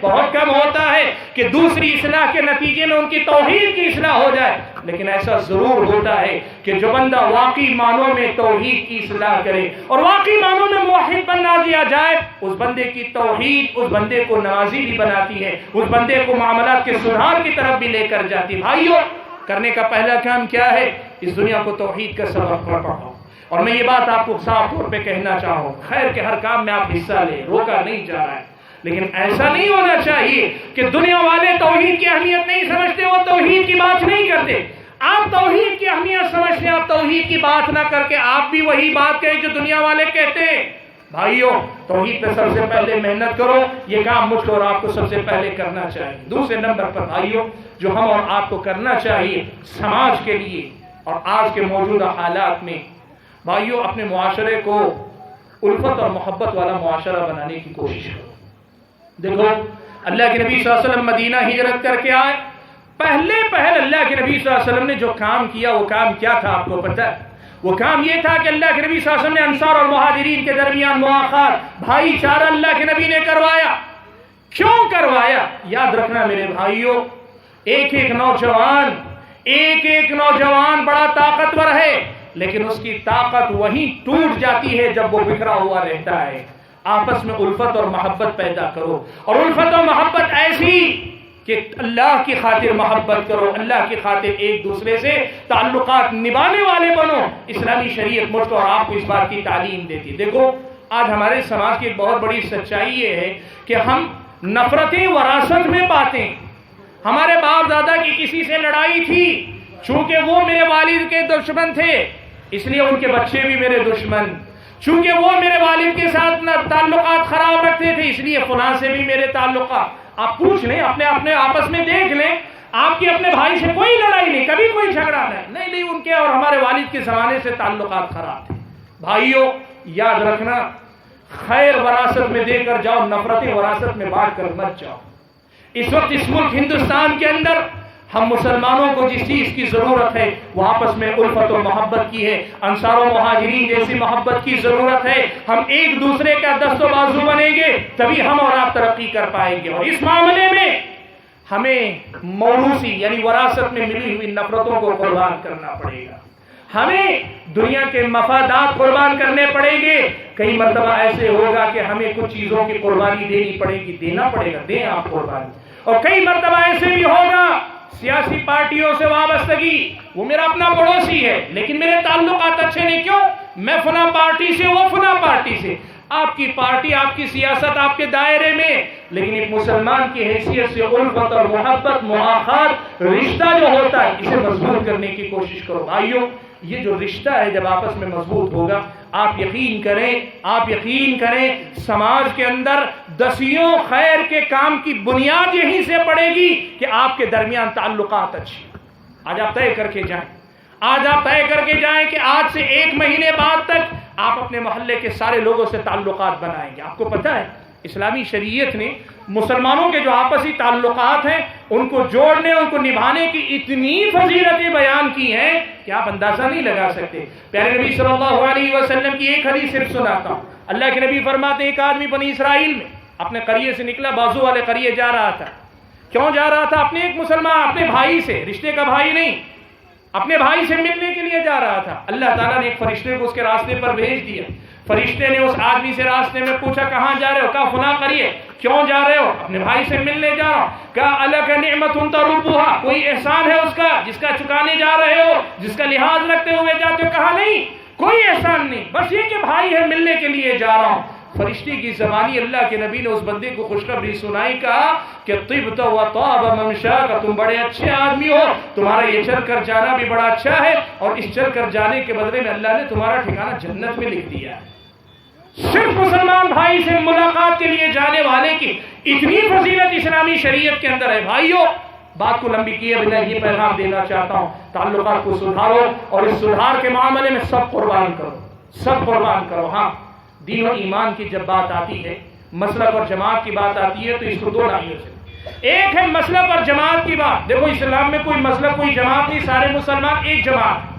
D: بہت کم ہوتا ہے کہ دوسری اصلاح کے نتیجے میں ان کی توحید کی اصلاح ہو جائے, لیکن ایسا ضرور ہوتا ہے کہ جو بندہ واقعی معنوں میں توحید کی اصلاح کرے اور واقعی معنوں میں موحد بنا دیا جائے, اس بندے کی توحید اس بندے کو نمازی بھی بناتی ہے, اس بندے کو معاملات کے سدھار کی طرف بھی لے کر جاتی. بھائیوں, کرنے کا پہلا کام کیا ہے؟ اس دنیا کو توحید کا سبق پڑھاؤ. اور میں یہ بات آپ کو صاف طور پہ کہنا چاہوں, خیر کے ہر کام میں آپ حصہ لیں, روکا نہیں جا رہا ہے, لیکن ایسا نہیں ہونا چاہیے کہ دنیا والے توحید کی اہمیت نہیں سمجھتے, وہ توحید کی بات نہیں کرتے. آپ توحید کی اہمیت سمجھتے, آپ توحید کی بات نہ کر کے آپ بھی وہی بات کہیں جو دنیا والے کہتے ہیں. بھائیوں, توحید پہ سب سے پہلے محنت کرو, یہ کام مجھ کو اور آپ کو سب سے پہلے کرنا چاہیے. دوسرے نمبر پر بھائیوں, جو ہم اور آپ کو کرنا چاہیے سماج کے لیے اور آج کے موجودہ حالات میں, بھائیوں اپنے معاشرے کو الفت اور محبت والا معاشرہ بنانے کی کوشش کرو. دیکھو اللہ کے نبی صلی اللہ علیہ وسلم مدینہ ہجرت کر کے آئے, پہلے اللہ کے نبی صلی اللہ علیہ وسلم نے جو کام کیا وہ کام کیا تھا آپ کو پتہ ہے؟ وہ کام یہ تھا کہ اللہ کے نبی صلی اللہ علیہ وسلم نے انصار اور مہاجرین کے درمیان مواخات, بھائی چارہ اللہ کے نبی نے کروایا. کیوں کروایا؟ یاد رکھنا میرے بھائیوں, ایک ایک نوجوان بڑا طاقتور ہے, لیکن اس کی طاقت وہیں ٹوٹ جاتی ہے جب وہ بکھرا ہوا رہتا ہے. آپس میں الفت اور محبت پیدا کرو, اور الفت اور محبت ایسی کہ اللہ کی خاطر محبت کرو, اللہ کی خاطر ایک دوسرے سے تعلقات نبھانے والے بنو. اسلامی شریعت مجھ کو اور آپ کو اس بات کی تعلیم دیتی. دیکھو آج ہمارے سماج کی ایک بہت بڑی سچائی یہ ہے کہ ہم نفرتیں وراثت میں پاتے ہیں. ہمارے باپ دادا کی کسی سے لڑائی تھی, چونکہ وہ میرے والد کے دشمن تھے اس لیے ان کے بچے بھی میرے دشمن, چونکہ وہ میرے والد کے ساتھ تعلقات خراب رکھتے تھے اس لیے فلاں سے بھی میرے تعلقات. آپ پوچھ لیں, اپنے آپس میں دیکھ لیں, آپ کے اپنے بھائی سے کوئی لڑائی نہیں, کبھی کوئی جھگڑا نہیں, ان کے اور ہمارے والد کے زمانے سے تعلقات خراب تھے. بھائیوں یاد رکھنا, خیر وراثت میں دے کر جاؤ, نفرتیں وراثت میں بانٹ کر مت جاؤ. اس وقت اس ملک ہندوستان کے اندر ہم مسلمانوں کو جس چیز کی ضرورت ہے وہ آپس میں الفت و محبت کی ہے. انصار و مہاجرین جیسی محبت کی ضرورت ہے. ہم ایک دوسرے کا دست و بازو بنیں گے تبھی ہم اور آپ ترقی کر پائیں گے. اور اس معاملے میں ہمیں موروثی یعنی وراثت میں ملی ہوئی نفرتوں کو قربان کرنا پڑے گا. ہمیں دنیا کے مفادات قربان کرنے پڑیں گے. کئی مرتبہ ایسے ہوگا کہ ہمیں کچھ چیزوں کی قربانی دینی پڑے گی, دینا پڑے گا, دیں آپ قربانی. اور کئی مرتبہ ایسے بھی ہوگا سیاسی پارٹیوں سے وابستگی, وہ میرا اپنا پڑوسی ہے لیکن میرے تعلقات اچھے نہیں. کیوں؟ میں فلاں پارٹی سے, وہ فلاں پارٹی سے. آپ کی پارٹی, آپ کی سیاست آپ کے دائرے میں, لیکن ایک مسلمان کی حیثیت سے الفت اور محبت, مواخات, رشتہ جو ہوتا ہے اسے مضبوط کرنے کی کوشش کرو. بھائیوں یہ جو رشتہ ہے جب آپس میں مضبوط ہوگا, آپ یقین کریں سماج کے اندر دسیوں خیر کے کام کی بنیاد یہیں سے پڑے گی کہ آپ کے درمیان تعلقات اچھے. آج آپ طے کر کے جائیں کہ آج سے 1 مہینے بعد تک آپ اپنے محلے کے سارے لوگوں سے تعلقات بنائیں گے. آپ کو پتہ ہے اسلامی شریعت نے مسلمانوں کے جو آپسی تعلقات ہیں ان کو جوڑنے, ان کو نبھانے کی اتنی فضیلتیں بیان کی ہیں کہ آپ اندازہ نہیں لگا سکتے. پیارے نبی صلی اللہ علیہ وسلم کی ایک حدیث صرف سناتا ہوں. اللہ کے نبی فرماتے ہیں ایک آدمی بنی اسرائیل میں اپنے قریے سے نکلا, بازو والے قریے جا رہا تھا. کیوں جا رہا تھا؟ اپنے ایک مسلمان, اپنے بھائی سے, رشتے کا بھائی نہیں, اپنے بھائی سے ملنے کے لیے جا رہا تھا. اللہ تعالیٰ نے ایک فرشتے کو اس کے راستے پر بھیج دیا. فرشتے نے اس آدمی سے راستے میں پوچھا کہاں جا رہے ہو؟ کہا فلاں قریے. کیوں جا رہے ہو؟ اپنے بھائی سے ملنے جا رہا ہوں. کہا الک نعمت تربوها, کوئی احسان ہے اس کا جس کا چکانے جا رہے ہو, جس کا لحاظ رکھتے ہوئے جاتے ہو؟ کہا نہیں, کوئی احسان نہیں, بس یہ کہ بھائی ہے, ملنے کے لیے جا رہا ہوں. فرشتے کی زبانی اللہ کے نبی نے اس بندے کو خوشخبری سنائی. کہا کہ طبت و طاب ممشاک, تم بڑے اچھے آدمی ہو, تمہارا یہ چل کر جانا بھی بڑا اچھا ہے, اور اس چل کر جانے کے بدلے میں اللہ نے تمہارا ٹھکانہ جنت میں لکھ دیا ہے. صرف مسلمان بھائی سے ملاقات کے لیے جانے والے کی اتنی فضیلت اسلامی شریعت کے اندر ہے. بھائیوں بات کو لمبی کیے بنا یہ پیغام دینا چاہتا ہوں, تعلقات کو سدھارو, اور اس سدھار کے معاملے میں سب قربان کرو. ہاں, دین و ایمان کی جب بات آتی ہے, مسلک اور جماعت کی بات آتی ہے, تو اس کو 2 ناحیوں سے. ایک ہے مسلک اور جماعت کی بات. دیکھو اسلام میں کوئی مسلک کوئی جماعت نہیں, سارے مسلمان ایک جماعت.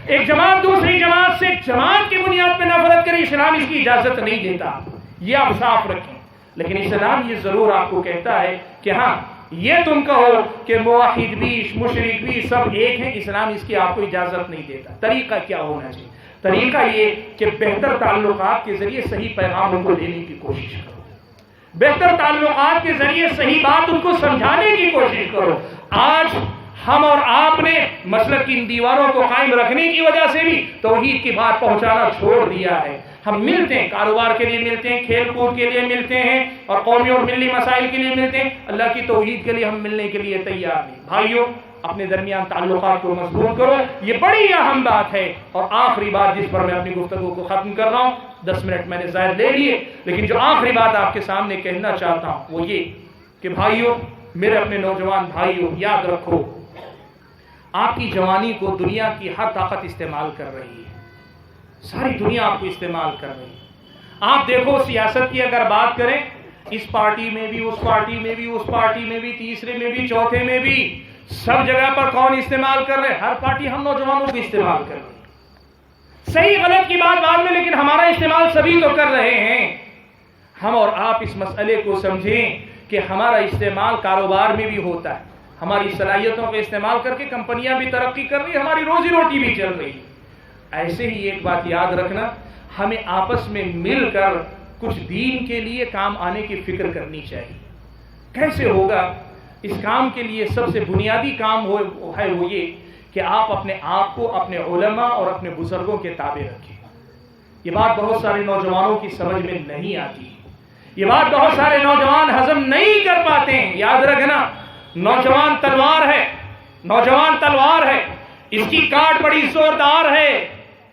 D: ایک جماعت دوسری جماعت سے جماعت کی بنیاد پہ نفرت کرے, اسلام اس کی اجازت نہیں دیتا, یہ آپ صاف رکھیں. لیکن اسلام یہ ضرور آپ کو کہتا ہے کہ ہاں یہ تم کہو کہ موحد بھی مشرک بھی سب ایک ہیں, اسلام اس کی آپ کو اجازت نہیں دیتا. طریقہ کیا ہونا چاہیے؟ طریقہ یہ کہ بہتر تعلقات کے ذریعے صحیح پیغام ان کو دینے کی کوشش کرو, بہتر تعلقات کے ذریعے صحیح بات ان کو سمجھانے کی کوشش کرو. آج ہم اور آپ نے مسلک کی ان دیواروں کو قائم رکھنے کی وجہ سے بھی توحید کی بات پہنچانا چھوڑ دیا ہے. ہم ملتے ہیں, کاروبار کے لیے ملتے ہیں, کھیل کود کے لیے ملتے ہیں, اور قومی اور ملی مسائل کے لیے ملتے ہیں, اللہ کی توحید کے لیے ہم ملنے کے لیے تیار نہیں. بھائیوں اپنے درمیان تعلقات کو مضبوط کرو, یہ بڑی اہم بات ہے. اور آخری بات جس پر میں اپنی گفتگو کو ختم کر رہا ہوں, 10 منٹ میں نے زائد لے لیے, لیکن جو آخری بات آپ کے سامنے کہنا چاہتا ہوں وہ یہ کہ بھائیوں, میرے اپنے نوجوان بھائیوں, یاد رکھو آپ کی جوانی کو دنیا کی ہر طاقت استعمال کر رہی ہے, ساری دنیا آپ کو استعمال کر رہی ہے. آپ دیکھو سیاست کی اگر بات کریں, اس پارٹی میں بھی, اس پارٹی میں بھی, اس پارٹی میں بھی, تیسرے میں بھی, چوتھے میں بھی, سب جگہ پر کون استعمال کر رہے؟ ہر پارٹی ہم نوجوانوں کو استعمال کر رہی ہے. صحیح غلط کی بات بعد میں, لیکن ہمارا استعمال سبھی تو کر رہے ہیں. ہم اور آپ اس مسئلے کو سمجھیں کہ ہمارا استعمال کاروبار میں بھی ہوتا ہے, ہماری صلاحیتوں کا استعمال کر کے کمپنیاں بھی ترقی کر رہی ہیں, ہماری روزی روٹی بھی چل رہی ہے. ایسے ہی ایک بات یاد رکھنا, ہمیں آپس میں مل کر کچھ دین کے لیے کام آنے کی فکر کرنی چاہیے. کیسے ہوگا؟ اس کام کے لیے سب سے بنیادی کام ہے وہ یہ کہ آپ اپنے آپ کو اپنے علماء اور اپنے بزرگوں کے تابع رکھیں. یہ بات بہت سارے نوجوانوں کی سمجھ میں نہیں آتی, یہ بات بہت سارے نوجوان ہضم نہیں کر پاتے ہیں. یاد رکھنا, نوجوان تلوار ہے, اس کی کاٹ بڑی زوردار ہے,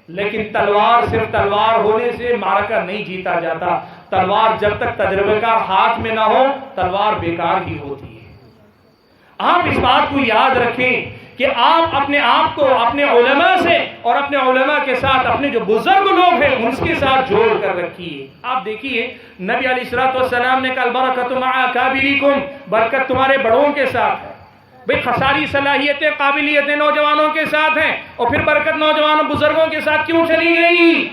D: لیکن تلوار صرف تلوار ہونے سے معرکہ نہیں جیتا جاتا. تلوار جب تک تجربے کار ہاتھ میں نہ ہو تلوار بیکار ہی ہوتی ہے. آپ اس بات کو یاد رکھیں کہ آپ اپنے آپ کو اپنے علماء سے اور اپنے علماء کے ساتھ اپنے جو بزرگ لوگ ہیں ان کے ساتھ جوڑ کر رکھیے. آپ دیکھیے نبی علیہ الصلوۃ والسلام نے کہا البرکۃ مع اکابرکم، برکت تمہارے بڑوں کے ساتھ ہے. بھئی خساری صلاحیتیں قابلیتیں نوجوانوں کے ساتھ ہیں، اور پھر برکت نوجوانوں بزرگوں کے ساتھ کیوں چلی گئی؟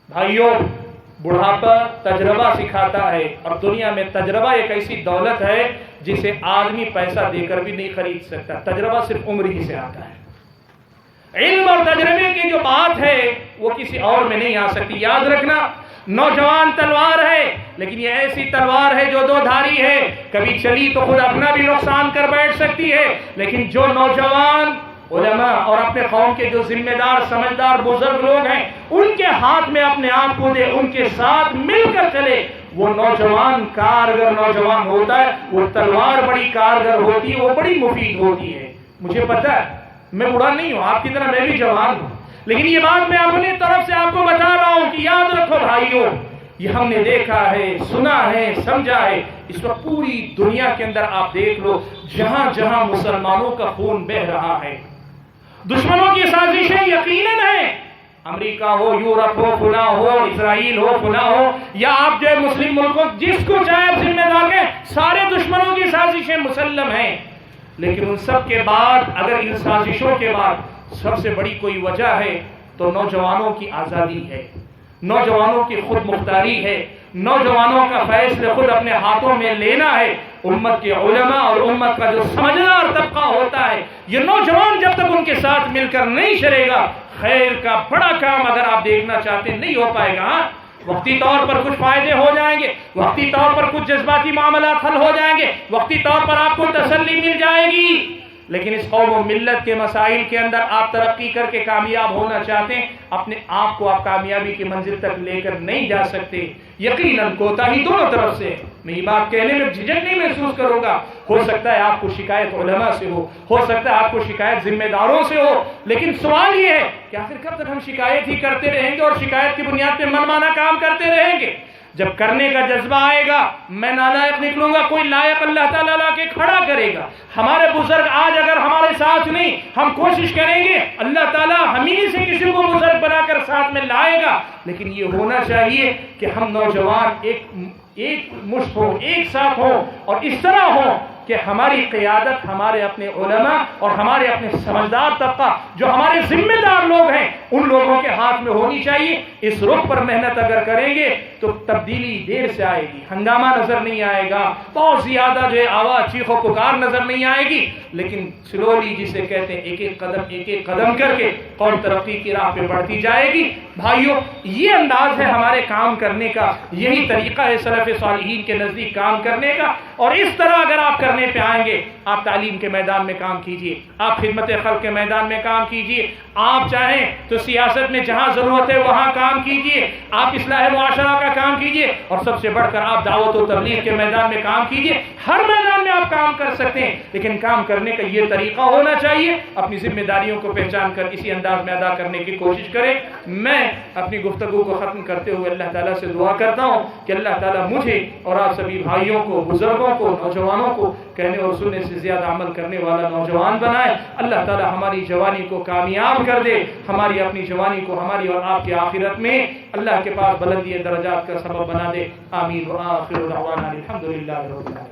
D: بھائیوں، بڑھاپا تجربہ سکھاتا ہے، اور دنیا میں تجربہ ایک ایسی دولت ہے جسے آدمی پیسہ دے کر بھی نہیں خرید سکتا. تجربہ صرف عمر ہی سے آتا ہے. علم اور تجربے کی جو بات ہے وہ کسی اور میں نہیں آ سکتی. یاد رکھنا، نوجوان تلوار ہے، لیکن یہ ایسی تلوار ہے جو دو دھاری ہے. کبھی چلی تو خود اپنا بھی نقصان کر بیٹھ سکتی ہے، لیکن جو نوجوان علماء اور اپنے قوم کے جو ذمہ دار سمجھدار بزرگ لوگ ہیں ان کے ہاتھ میں اپنے آپ کو دے، ان کے ساتھ مل کر چلے، وہ نوجوان کارگر نوجوان ہوتا ہے. وہ تلوار بڑی کارگر ہوتی ہے، وہ بڑی مفید ہوتی ہے. مجھے پتا ہے میں بوڑھا نہیں ہوں، آپ کی طرح میں بھی جوان ہوں، لیکن یہ بات میں اپنی طرف سے آپ کو بتا رہا ہوں کہ یاد رکھو بھائیوں، یہ ہم نے دیکھا ہے، سنا ہے، سمجھا ہے. اس وقت پوری دنیا کے اندر آپ دیکھ لو، جہاں جہاں مسلمانوں کا خون بہ رہا ہے، دشمنوں کی سازشیں یقیناً ہیں. امریکہ ہو، یورپ ہو، فلاں ہو، اسرائیل ہو، فلاں ہو، یا آپ جو مسلم ملکوں جس کو چاہے آپ ذمہ دار ہیں، سارے دشمنوں کی سازشیں مسلم ہیں. لیکن ان سب کے بعد، اگر ان سازشوں کے بعد سب سے بڑی کوئی وجہ ہے تو نوجوانوں کی آزادی ہے، نوجوانوں کی خود مختاری ہے، نوجوانوں کا فیصلہ خود اپنے ہاتھوں میں لینا ہے. امت کے علماء اور امت کا جو سمجھدار طبقہ ہوتا ہے، یہ نوجوان جب تک ان کے ساتھ مل کر نہیں چلے گا، خیر کا بڑا کام اگر آپ دیکھنا چاہتے ہیں نہیں ہو پائے گا. وقتی طور پر کچھ فائدے ہو جائیں گے، وقتی طور پر کچھ جذباتی معاملات حل ہو جائیں گے، وقتی طور پر آپ کو تسلی مل جائے گی، لیکن اس قوم و ملت کے مسائل کے اندر آپ ترقی کر کے کامیاب ہونا چاہتے ہیں، اپنے آپ کو آپ کامیابی کی منزل تک لے کر نہیں جا سکتے. یقیناً کوتاہی دونوں طرف سے. میں یہ بات کہنے میں جھجک نہیں محسوس کروں گا. ہو سکتا ہے آپ کو شکایت علماء سے ہو سکتا ہے آپ کو شکایت ذمہ داروں سے ہو، لیکن سوال یہ ہے کہ آخر کب تک ہم شکایت ہی کرتے رہیں گے اور شکایت کی بنیاد پہ منمانا کام کرتے رہیں گے؟ جب کرنے کا جذبہ آئے گا، میں نالائق نکلوں گا، کوئی لائق اللہ تعالیٰ لا کے کھڑا کرے گا. ہمارے بزرگ آج اگر ہمارے ساتھ نہیں، ہم کوشش کریں گے، اللہ تعالیٰ ہمیں سے کسی کو بزرگ بنا کر ساتھ میں لائے گا. لیکن یہ ہونا چاہیے کہ ہم نوجوان ایک مشت ہو، ایک ساتھ ہو، اور اس طرح ہو کہ ہماری قیادت ہمارے اپنے علماء اور ہمارے اپنے سمجھدار طبقہ جو ہمارے ذمہ دار لوگ ہیں ان لوگوں کے ہاتھ میں ہونی چاہیے. اس رخ پر محنت اگر کریں گے تو تبدیلی دیر سے آئے گی، ہنگامہ نظر نہیں آئے گا، بہت زیادہ جو ہے آواز چیخ و پکار نظر نہیں آئے گی، لیکن سلولی جسے کہتے ہیں ایک ایک قدم کر کے قوم ترقی کی راہ پہ بڑھتی جائے گی. بھائیوں، یہ انداز ہے ہمارے کام کرنے کا، یہی طریقہ ہے سلف صالحین کے نزدیک کام کرنے کا. اور اس طرح اگر آپ کرنے پہ آئیں گے، آپ تعلیم کے میدان میں کام کیجئے، آپ خدمت خلق کے میدان میں کام کیجئے، آپ چاہیں تو سیاست میں جہاں ضرورت ہے وہاں کام کیجئے، آپ اصلاح معاشرہ کا کام کیجئے، اور سب سے بڑھ کر آپ دعوت و تبلیغ کے میدان میں کام کیجئے. ہر میدان میں آپ کام کر سکتے ہیں، لیکن کام کرنے کا یہ طریقہ ہونا چاہیے. اپنی ذمہ داریوں کو پہچان کر اسی انداز میں ادا کرنے کی کوشش کریں. میں اپنی گفتگو کو ختم کرتے ہوئے اللہ تعالیٰ سے دعا کرتا ہوں کہ اللہ تعالیٰ مجھے اور آپ سبھی بھائیوں کو، بزرگوں کو، نوجوانوں کو کہنے اور سننے سے زیادہ عمل کرنے والا نوجوان بنائے. اللہ تعالیٰ ہماری جوانی کو کامیاب کر دے، ہماری اپنی جوانی کو ہماری اور آپ کی آخرت میں اللہ کے پاس بلندی درجات کا سبب بنا دے. آمین. وآخر دعوانا الحمدللہ رب العالمین.